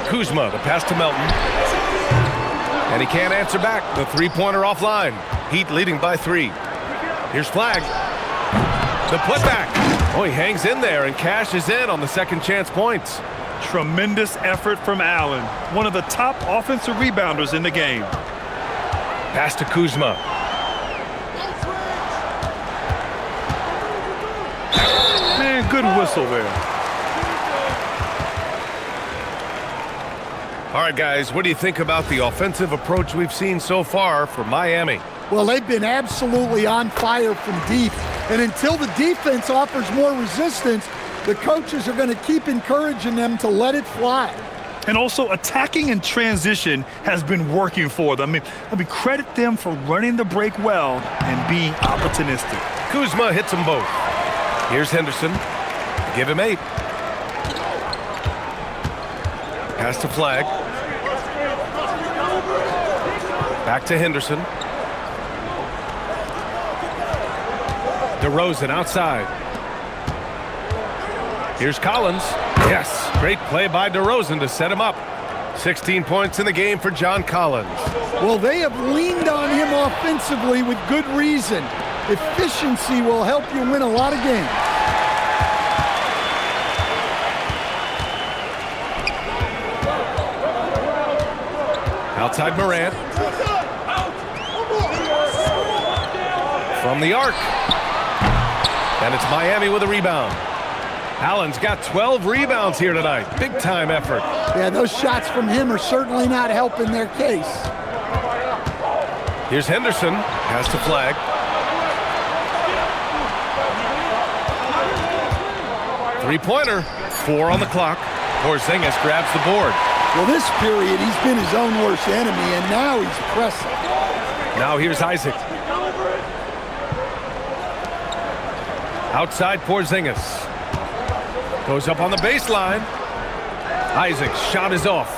Kuzma, the pass to Melton. And he can't answer back. The three-pointer offline. Heat leading by 3. Here's Flagg. The putback. Oh, he hangs in there and cashes in on the second chance points. Tremendous effort from Allen, one of the top offensive rebounders in the game. Pass to Kuzma. Man, good whistle there. All right, guys, what do you think about the offensive approach we've seen so far from Miami? Well, they've been absolutely on fire from deep. And until the defense offers more resistance, the coaches are going to keep encouraging them to let it fly. And also, attacking in transition has been working for them. I mean, credit them for running the break well and being opportunistic. Kuzma hits them both. Here's Henderson. Give him 8. Pass to Flagg. Back to Henderson. DeRozan outside. Here's Collins. Yes, great play by DeRozan to set him up. 16 points in the game for John Collins. Well, they have leaned on him offensively with good reason. Efficiency will help you win a lot of games. Outside Morant. From the arc. And it's Miami with a rebound. Allen's got 12 rebounds here tonight. Big-time effort. Yeah, those shots from him are certainly not helping their case. Here's Henderson. Pass to Flagg. Three-pointer. 4 on the clock. Porzingis grabs the board. Well, this period, he's been his own worst enemy, and now he's pressing. Now here's Isaac. Outside Porzingis. Goes up on the baseline. Isaac's shot is off.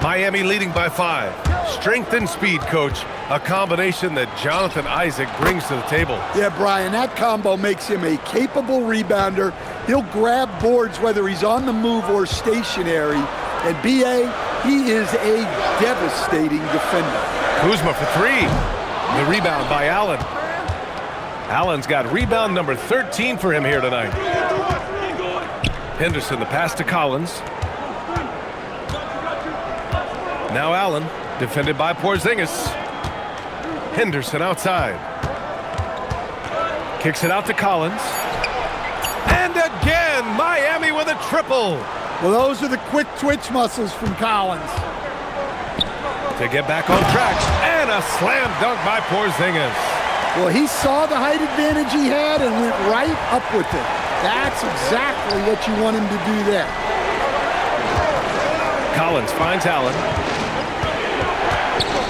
Miami leading by 5. Strength and speed, coach. A combination that Jonathan Isaac brings to the table. Yeah, Brian, that combo makes him a capable rebounder. He'll grab boards whether he's on the move or stationary. And B.A., he is a devastating defender. Kuzma for 3. The rebound by Allen. Allen's got rebound number 13 for him here tonight. Henderson, the pass to Collins. Now Allen, defended by Porzingis. Henderson outside. Kicks it out to Collins. And again, Miami with a triple. Well, those are the quick twitch muscles from Collins. To get back on track. And a slam dunk by Porzingis. Well, he saw the height advantage he had and went right up with it. That's exactly what you want him to do there. Collins finds Allen.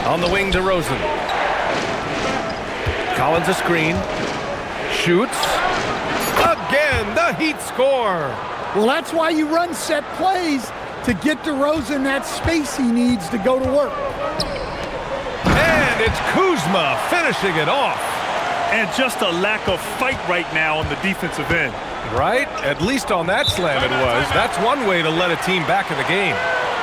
On the wing, DeRozan. Collins a screen. Shoots. Again, the Heat score. Well, that's why you run set plays, to get DeRozan that space he needs to go to work. And it's Kuzma finishing it off. And just a lack of fight right now on the defensive end. Right? At least on that slam it was. That's one way to let a team back in the game.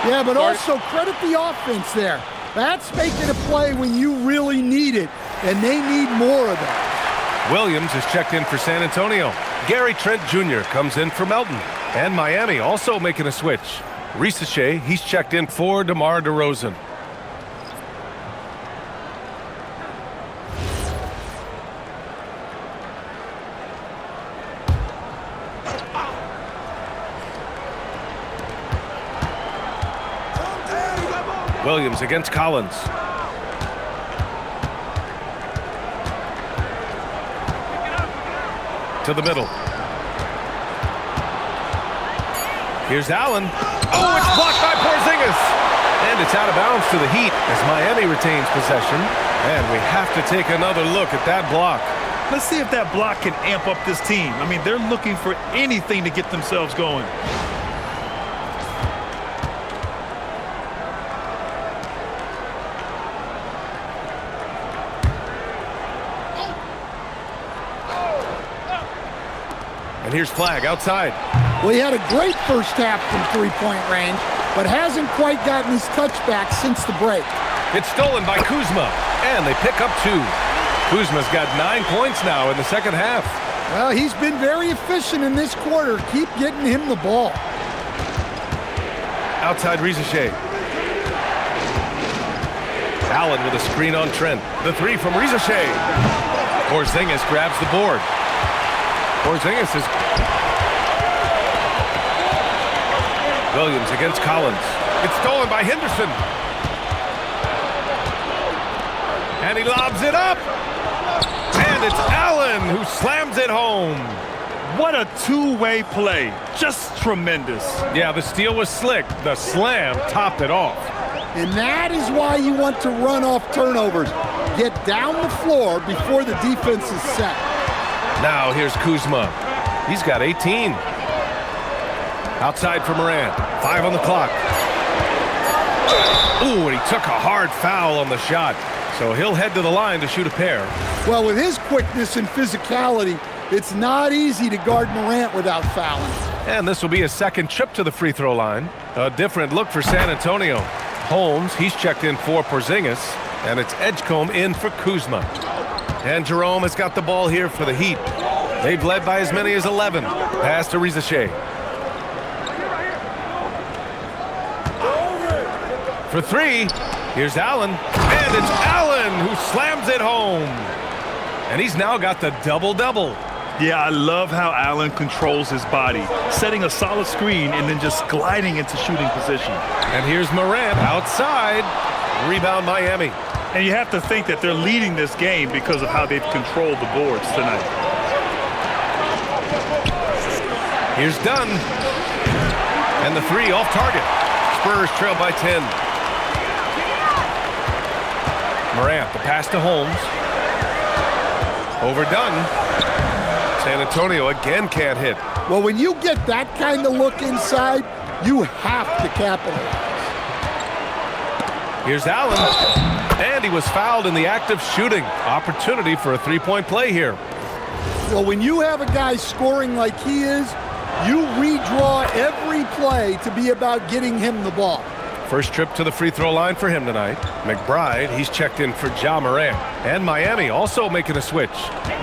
Yeah, but also credit the offense there. That's making a play when you really need it, and they need more of that. Williams is checked in for San Antonio. Gary Trent Jr. comes in for Melton. And Miami also making a switch. Risache, he's checked in for DeMar DeRozan. Williams against Collins. To the middle. Here's Allen. Oh, it's blocked by Porzingis. And it's out of bounds to the Heat as Miami retains possession. And we have to take another look at that block. Let's see if that block can amp up this team. I mean, they're looking for anything to get themselves going. And here's Flag outside. Well, he had a great first half from three-point range, but hasn't quite gotten his touchback since the break. It's stolen by Kuzma, and they pick up 2. Kuzma's got 9 points now in the second half. Well, he's been very efficient in this quarter. Keep getting him the ball. Outside Rizachet. Allen with a screen on Trent. The 3 from Rizachet. Porzingis grabs the board. Porzingis is... Williams against Collins. It's stolen by Henderson. And he lobs it up. And it's Allen who slams it home. What a two-way play. Just tremendous. Yeah, the steal was slick. The slam topped it off. And that is why you want to run off turnovers. Get down the floor before the defense is set. Now here's Kuzma. He's got 18. Outside for Morant. 5 on the clock. Ooh, and he took a hard foul on the shot. So he'll head to the line to shoot a pair. Well, with his quickness and physicality, it's not easy to guard Morant without fouling. And this will be a second trip to the free throw line. A different look for San Antonio. Holmes, he's checked in for Porzingis. And it's Edgecombe in for Kuzma. And Jerome has got the ball here for the Heat. They've led by as many as 11. Pass to Rizachet. For 3, here's Allen. And it's Allen who slams it home. And he's now got the double-double. Yeah, I love how Allen controls his body, setting a solid screen and then just gliding into shooting position. And here's Morant outside. Rebound Miami. And you have to think that they're leading this game because of how they've controlled the boards tonight. Here's Dunn. And the 3 off target. Spurs trail by 10. Morant, the pass to Holmes. Overdone. San Antonio again can't hit. Well, when you get that kind of look inside, you have to capitalize. Here's Allen. And he was fouled in the act of shooting. Opportunity for a three-point play here. Well, when you have a guy scoring like he is, you redraw every play to be about getting him the ball. First trip to the free throw line for him tonight. McBride, he's checked in for Ja Morant. And Miami also making a switch.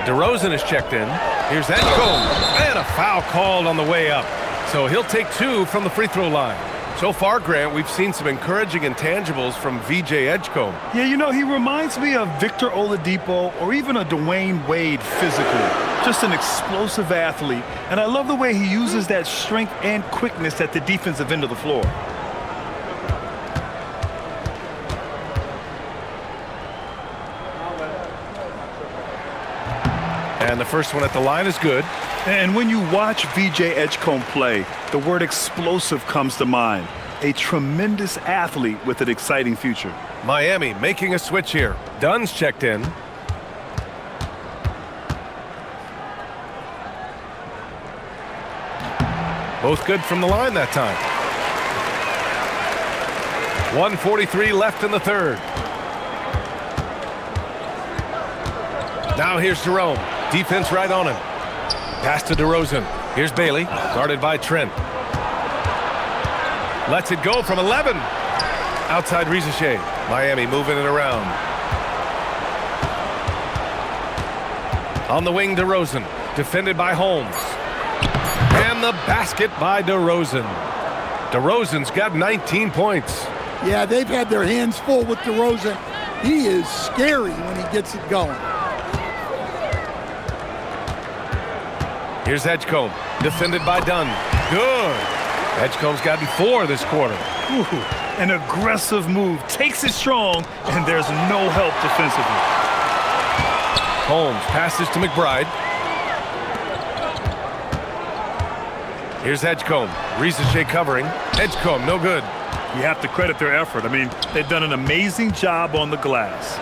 DeRozan is checked in. Here's Edgecombe. And a foul called on the way up. So he'll take 2 from the free throw line. So far, Grant, we've seen some encouraging intangibles from VJ Edgecombe. Yeah, you know, he reminds me of Victor Oladipo or even a Dwayne Wade physically. Just an explosive athlete. And I love the way he uses that strength and quickness at the defensive end of the floor. And the first one at the line is good. And when you watch VJ Edgecombe play, the word explosive comes to mind. A tremendous athlete with an exciting future. Miami making a switch here. Dunn's checked in. Both good from the line that time. 1:43 left in the third. Now here's Jerome. Defense right on him. Pass to DeRozan. Here's Bailey, guarded by Trent. Lets it go from 11. Outside Rizachet. Miami moving it around. On the wing, DeRozan. Defended by Holmes. And the basket by DeRozan. DeRozan's got 19 points. Yeah, they've had their hands full with DeRozan. He is scary when he gets it going. Here's Edgecombe, defended by Dunn. Good. Edgecombe's gotten 4 this quarter. Ooh, an aggressive move, takes it strong, and there's no help defensively. Holmes passes to McBride. Here's Edgecombe. Rizachet covering. Edgecombe, no good. You have to credit their effort. I mean, they've done an amazing job on the glass.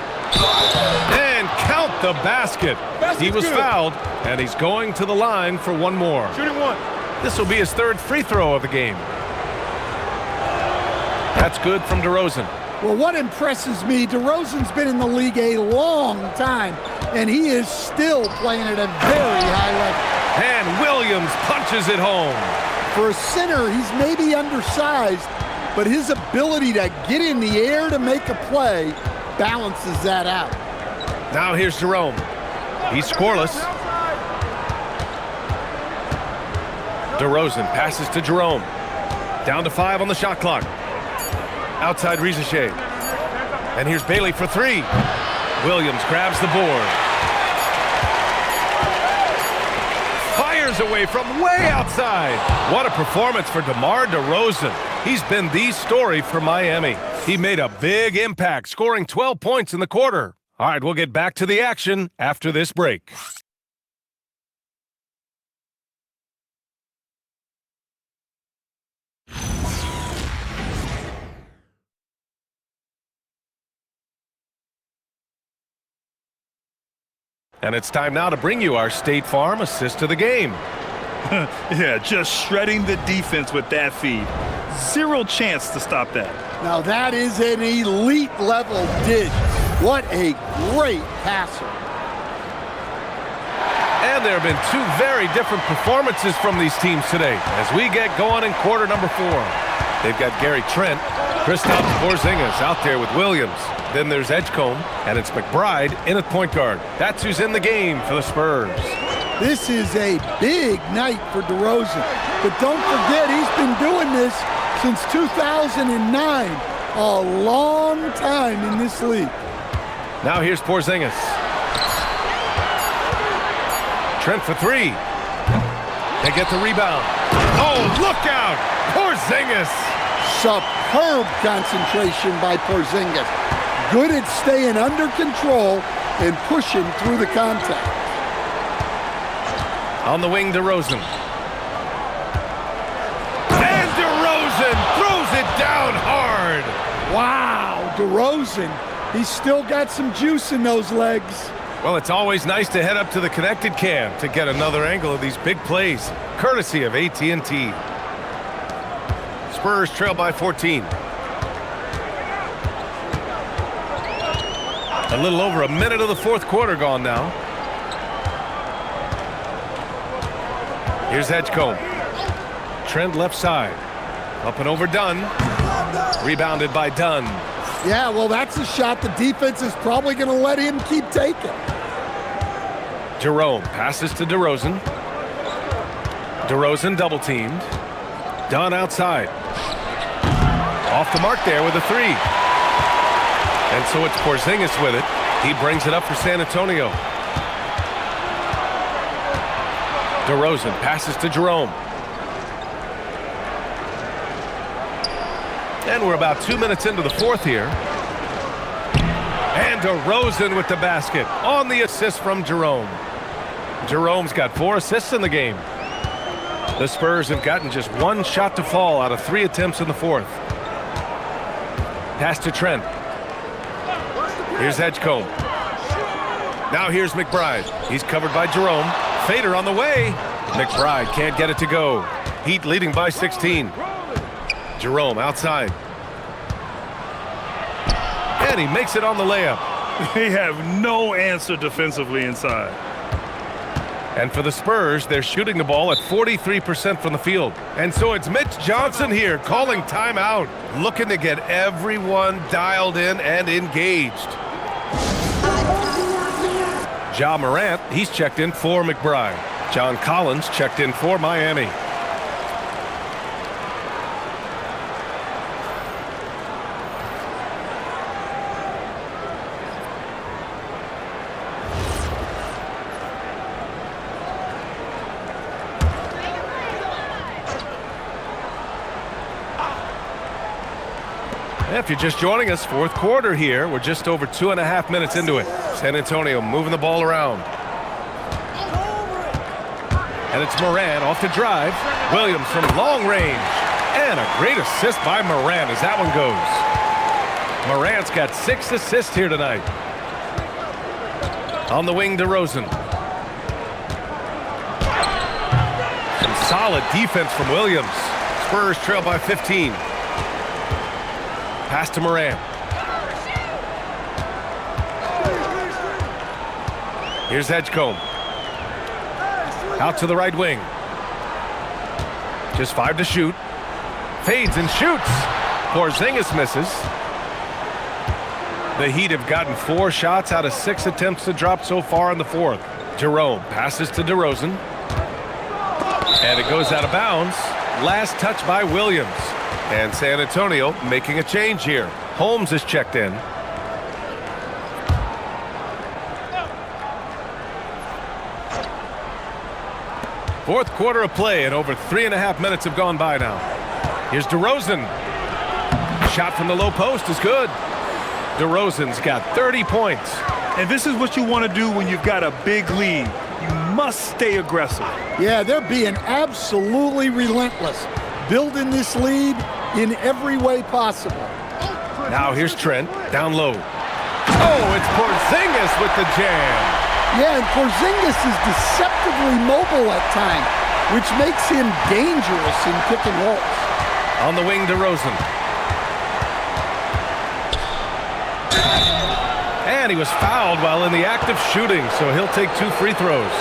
And count the basket. He was fouled, and he's going to the line for one more. Shooting one. This will be his third free throw of the game. That's good from DeRozan. Well, what impresses me, DeRozan's been in the league a long time, and he is still playing at a very high level. And Williams punches it home. For a center, he's maybe undersized, but his ability to get in the air to make a play balances that out. Now here's Jerome. He's scoreless. DeRozan passes to Jerome. Down to 5 on the shot clock. Outside Rizachet. And here's Bailey for 3. Williams grabs the board. Fires away from way outside. What a performance for DeMar DeRozan. He's been the story for Miami. He made a big impact, scoring 12 points in the quarter. All right, we'll get back to the action after this break. And it's time now to bring you our State Farm assist of the game. Yeah, just shredding the defense with that feed. Zero chance to stop that. Now that is an elite level dish. What a great passer. And there have been 2 very different performances from these teams today as we get going in quarter number 4. They've got Gary Trent, Kristaps Porzingis out there with Williams. Then there's Edgecombe, and it's McBride in at point guard. That's who's in the game for the Spurs. This is a big night for DeRozan. But don't forget, he's been doing this since 2009. A long time in this league. Now here's Porzingis. Trent for 3. They get the rebound. Oh, look out! Porzingis! Superb concentration by Porzingis. Good at staying under control and pushing through the contact. On the wing, DeRozan. And DeRozan throws it down hard. Wow, DeRozan. He's still got some juice in those legs. Well, it's always nice to head up to the connected cam to get another angle of these big plays, courtesy of AT&T. Spurs trail by 14. A little over a minute of the fourth quarter gone now. Here's Edgecombe. Trent left side. Up and over Dunn. Rebounded by Dunn. Yeah, well, that's a shot the defense is probably going to let him keep taking. Jerome passes to DeRozan. DeRozan double teamed. Dunn outside. Off the mark there with a 3. And so it's Porzingis with it. He brings it up for San Antonio. DeRozan passes to Jerome. And we're about 2 minutes into the fourth here. And DeRozan with the basket on the assist from Jerome. Jerome's got 4 assists in the game. The Spurs have gotten just 1 shot to fall out of 3 attempts in the fourth. Pass to Trent. Here's Edgecombe. Now here's McBride. He's covered by Jerome. Fader on the way. McBride can't get it to go. Heat leading by 16. Jerome outside. And he makes it on the layup. They have no answer defensively inside. And for the Spurs, they're shooting the ball at 43% from the field. And so it's Mitch Johnson here calling timeout, looking to get everyone dialed in and engaged. Ja Morant, he's checked in for McBride. John Collins checked in for Miami. If you're just joining us, fourth quarter here. We're just over 2.5 minutes into it. San Antonio moving the ball around. And it's Moran off the drive. Williams from long range. And a great assist by Moran as that one goes. Moran's got 6 assists here tonight. On the wing, DeRozan. Some solid defense from Williams. Spurs trail by 15. Pass to Moran. Here's Edgecombe. Out to the right wing. Just 5 to shoot. Fades and shoots. Porzingis misses. The Heat have gotten 4 shots out of 6 attempts to drop so far in the fourth. Jerome passes to DeRozan. And it goes out of bounds. Last touch by Williams. And San Antonio making a change here. Holmes is checked in. Fourth quarter of play, and over 3.5 minutes have gone by now. Here's DeRozan. Shot from the low post is good. DeRozan's got 30 points. And this is what you want to do when you've got a big lead. You must stay aggressive. Yeah, they're being absolutely relentless, building this lead in every way possible. Now here's Trent, down low. Oh, it's Porzingis with the jam. Yeah, and Porzingis is deceptively mobile at times, which makes him dangerous in pick and rolls. On the wing, DeRozan. And he was fouled while in the act of shooting, so he'll take 2 free throws.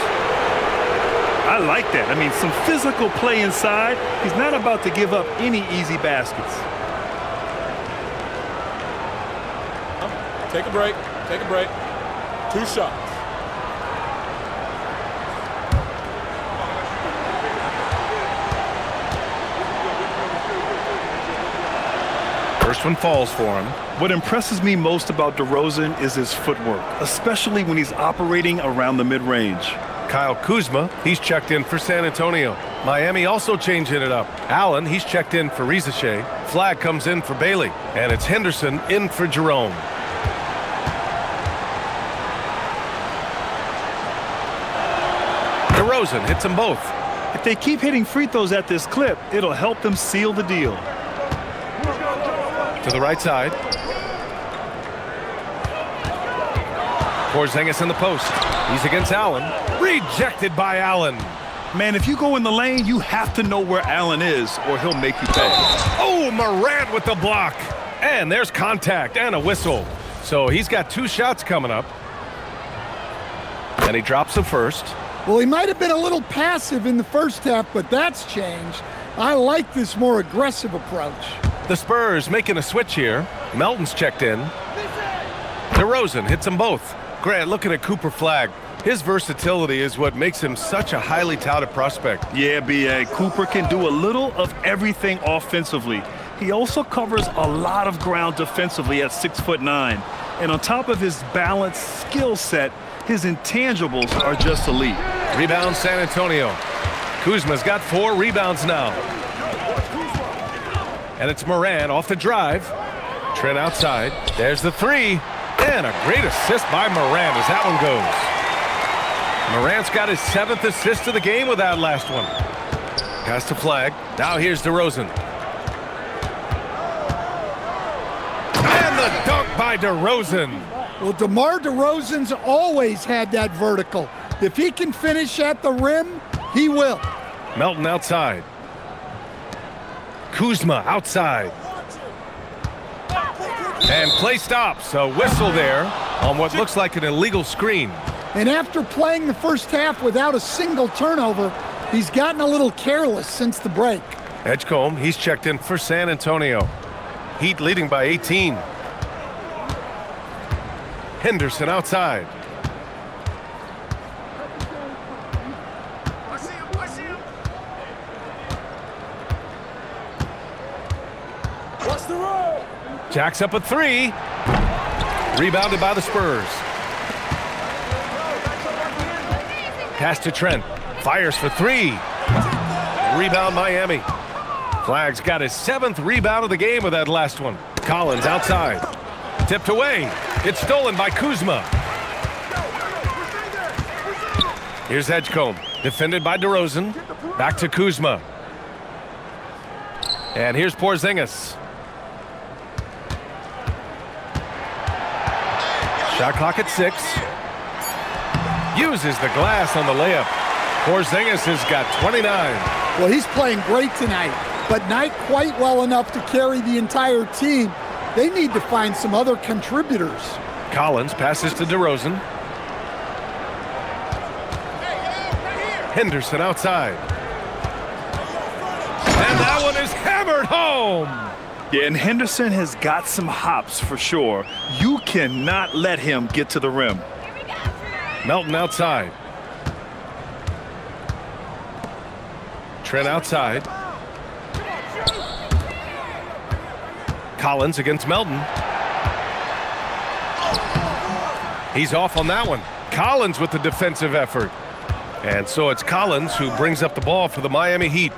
I like that. I mean, some physical play inside. He's not about to give up any easy baskets. Take a break. Take a break. 2 shots. First one falls for him. What impresses me most about DeRozan is his footwork, especially when he's operating around the mid-range. Kyle Kuzma, he's checked in for San Antonio. Miami also changing it up. Allen, he's checked in for Rizachet. Flag comes in for Bailey. And it's Henderson in for Jerome. DeRozan hits them both. If they keep hitting free throws at this clip, it'll help them seal the deal. To the right side. Porzingis in the post. He's against Allen. Rejected by Allen. Man, if you go in the lane, you have to know where Allen is or he'll make you pay. Oh, Morant with the block. And there's contact and a whistle. So he's got 2 shots coming up. And he drops the first. Well, he might have been a little passive in the first half, but that's changed. I like this more aggressive approach. The Spurs making a switch here. Melton's checked in. DeRozan hits them both. Grant, looking at Cooper Flag. His versatility is what makes him such a highly touted prospect. Yeah, B.A. Cooper can do a little of everything offensively. He also covers a lot of ground defensively at 6'9". And on top of his balanced skill set, his intangibles are just elite. Rebound San Antonio. Kuzma's got 4 rebounds now. And it's Moran off the drive. Trent outside. There's the 3. And a great assist by Moran as that one goes. Morant's got his 7th assist of the game with that last one. Pass to Flag. Now here's DeRozan. And the dunk by DeRozan. Well, DeMar DeRozan's always had that vertical. If he can finish at the rim, he will. Melton outside. Kuzma outside. And play stops. A whistle there on what looks like an illegal screen. And after playing the first half without a single turnover, he's gotten a little careless since the break. Edgecombe, he's checked in for San Antonio. Heat leading by 18. Henderson outside. Jacks up a 3. Rebounded by the Spurs. Pass to Trent. Fires for 3. Rebound Miami. Flag's got his 7th rebound of the game with that last one. Collins outside. Tipped away. It's stolen by Kuzma. Here's Edgecombe. Defended by DeRozan. Back to Kuzma. And here's Porzingis. Shot clock at 6. Uses the glass on the layup. Porzingis has got 29. Well, he's playing great tonight, but not quite well enough to carry the entire team. They need to find some other contributors. Collins passes to DeRozan. Henderson outside. And that one is hammered home. Yeah, and Henderson has got some hops for sure. You cannot let him get to the rim. Melton outside. Trent outside. Collins against Melton. He's off on that one. Collins with the defensive effort. And so it's Collins who brings up the ball for the Miami Heat.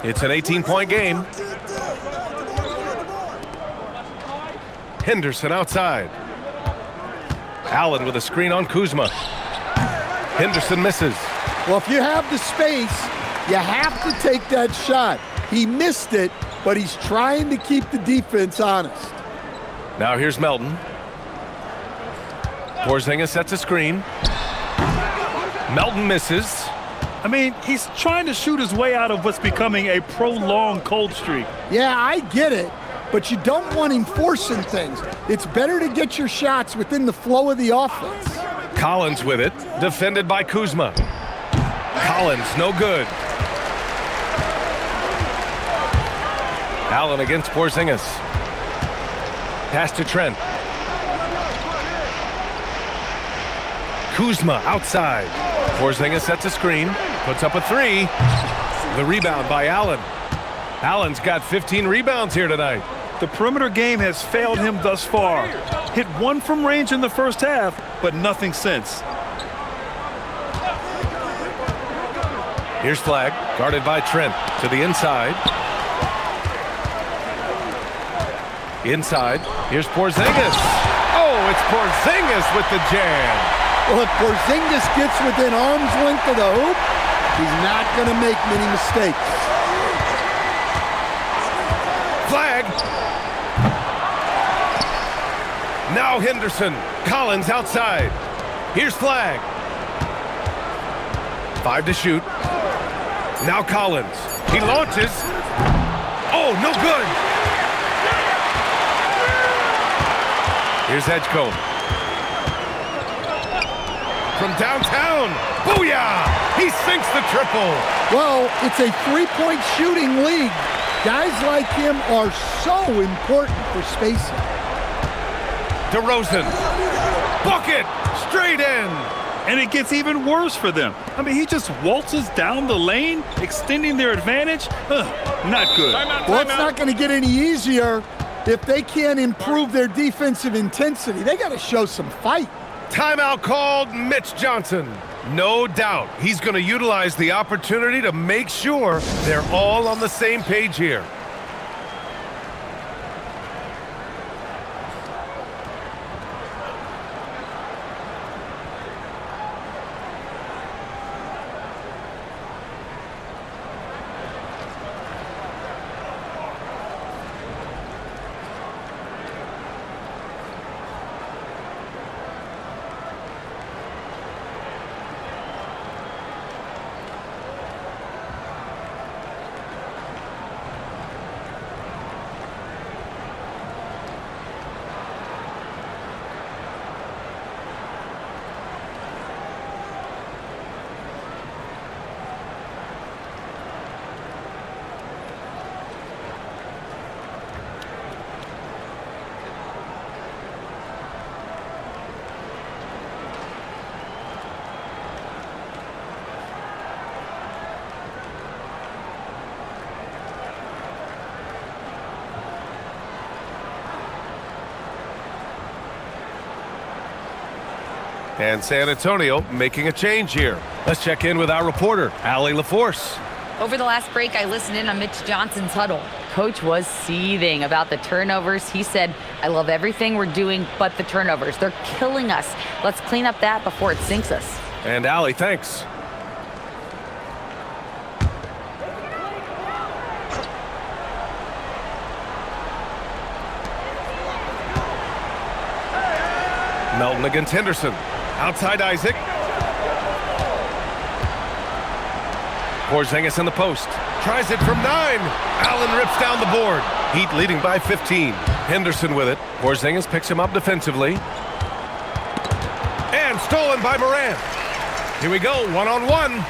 It's an 18-point game. Henderson outside. Allen with a screen on Kuzma. Henderson misses. Well, if you have the space, you have to take that shot. He missed it, but he's trying to keep the defense honest. Now here's Melton. Porzingis sets a screen. Melton misses. I mean, he's trying to shoot his way out of what's becoming a prolonged cold streak. Yeah, I get it, but you don't want him forcing things. It's better to get your shots within the flow of the offense. Collins with it, defended by Kuzma. Collins, no good. Allen against Porzingis. Pass to Trent. Kuzma outside. Porzingis sets a screen, puts up a 3. The rebound by Allen. Allen's got 15 rebounds here tonight. The perimeter game has failed him thus far. Hit 1 from range in the first half, but nothing since. Here's Flag, guarded by Trent, to the inside. Inside, here's Porzingis. Oh, it's Porzingis with the jam. Well, if Porzingis gets within arm's length of the hoop, he's not going to make many mistakes. Flag. Now Henderson. Collins outside. Here's Flag. 5 to shoot. Now Collins. He launches. Oh, no good. Here's Edgecombe. From downtown. Booyah! He sinks the triple. Well, it's a three-point shooting league. Guys like him are so important for spacing. DeRozan. Bucket! Straight in. And it gets even worse for them. I mean, he just waltzes down the lane, extending their advantage. Not good. Well, it's not going to get any easier if they can't improve their defensive intensity. They got to show some fight. Timeout called. Mitch Johnson. No doubt he's going to utilize the opportunity to make sure they're all on the same page here. And San Antonio making a change here. Let's check in with our reporter, Allie LaForce. Over the last break, I listened in on Mitch Johnson's huddle. Coach was seething about the turnovers. He said, I love everything we're doing but the turnovers. They're killing us. Let's clean up that before it sinks us. And Allie, thanks. Melton against Henderson. Outside Isaac. Porzingis in the post. Tries it from 9. Allen rips down the board. Heat leading by 15. Henderson with it. Porzingis picks him up defensively. And stolen by Morant. Here we go, one-on-one.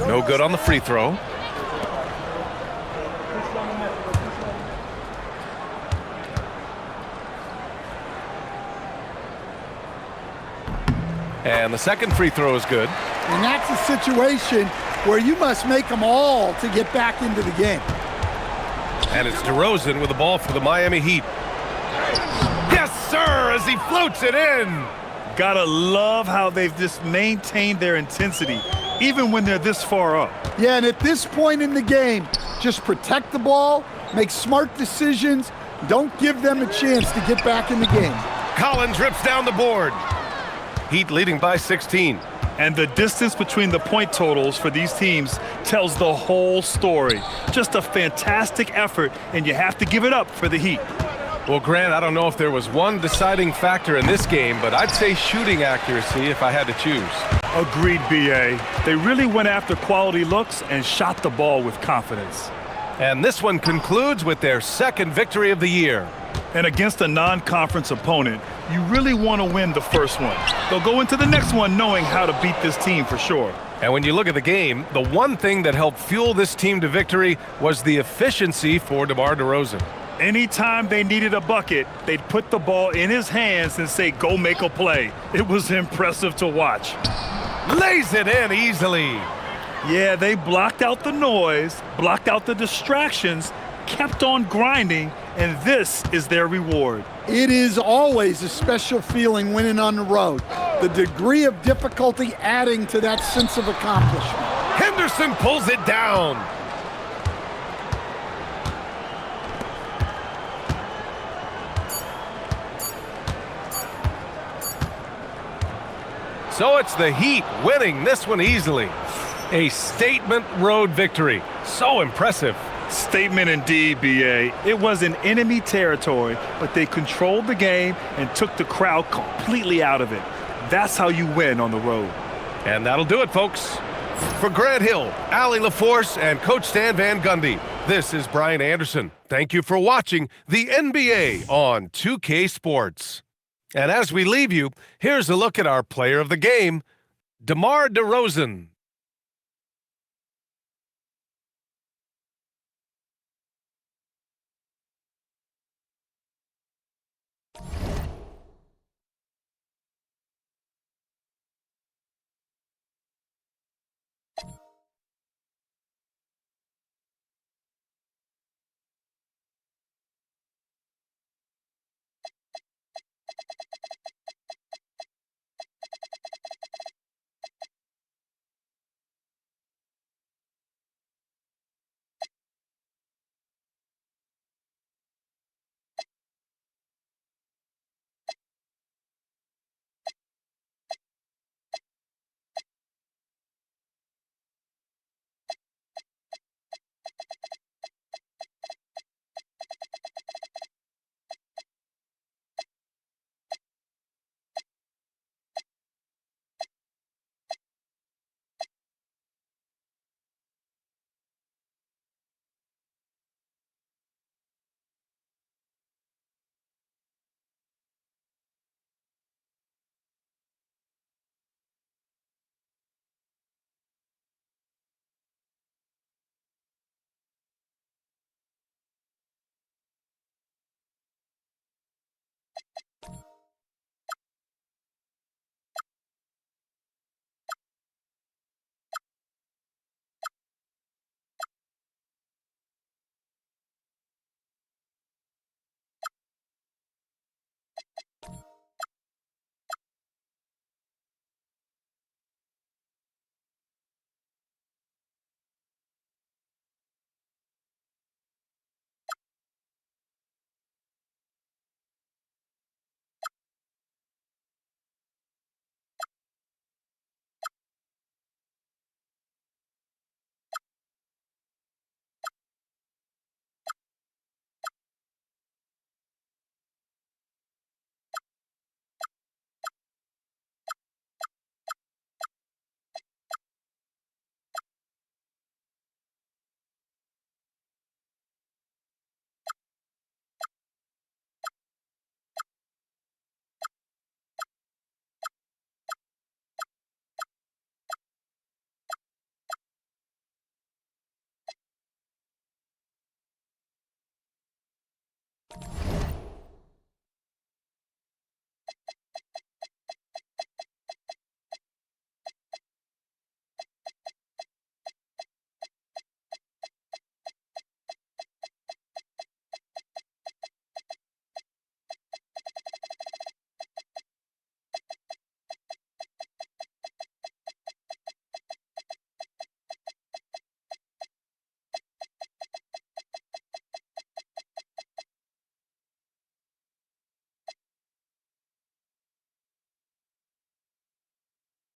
No good on the free throw. And the second free throw is good. And that's a situation where you must make them all to get back into the game. And it's DeRozan with the ball for the Miami Heat. Yes, sir, as he floats it in. Gotta love how they've just maintained their intensity, even when they're this far up. Yeah, and at this point in the game, just protect the ball, make smart decisions, don't give them a chance to get back in the game. Collins rips down the board. Heat leading by 16. And the distance between the point totals for these teams tells the whole story. Just a fantastic effort, and you have to give it up for the Heat. Well, Grant, I don't know if there was one deciding factor in this game, but I'd say shooting accuracy if I had to choose. Agreed, B.A. They really went after quality looks and shot the ball with confidence. And this one concludes with their second victory of the year. And against a non-conference opponent, you really want to win the first one. They'll go into the next one knowing how to beat this team for sure. And when you look at the game, the one thing that helped fuel this team to victory was the efficiency for DeMar DeRozan. Anytime they needed a bucket, they'd put the ball in his hands and say, go make a play. It was impressive to watch. Lays it in easily. Yeah, they blocked out the noise, blocked out the distractions, kept on grinding, and this is their reward. It is always a special feeling winning on the road. The degree of difficulty adding to that sense of accomplishment. Henderson pulls it down. So it's the Heat winning this one easily. A statement road victory. So impressive. Statement indeed, B.A. It was in enemy territory, but they controlled the game and took the crowd completely out of it. That's how you win on the road. And that'll do it, folks. For Grant Hill, Allie LaForce, and Coach Stan Van Gundy, this is Brian Anderson. Thank you for watching the NBA on 2K Sports. And as we leave you, here's a look at our player of the game, DeMar DeRozan.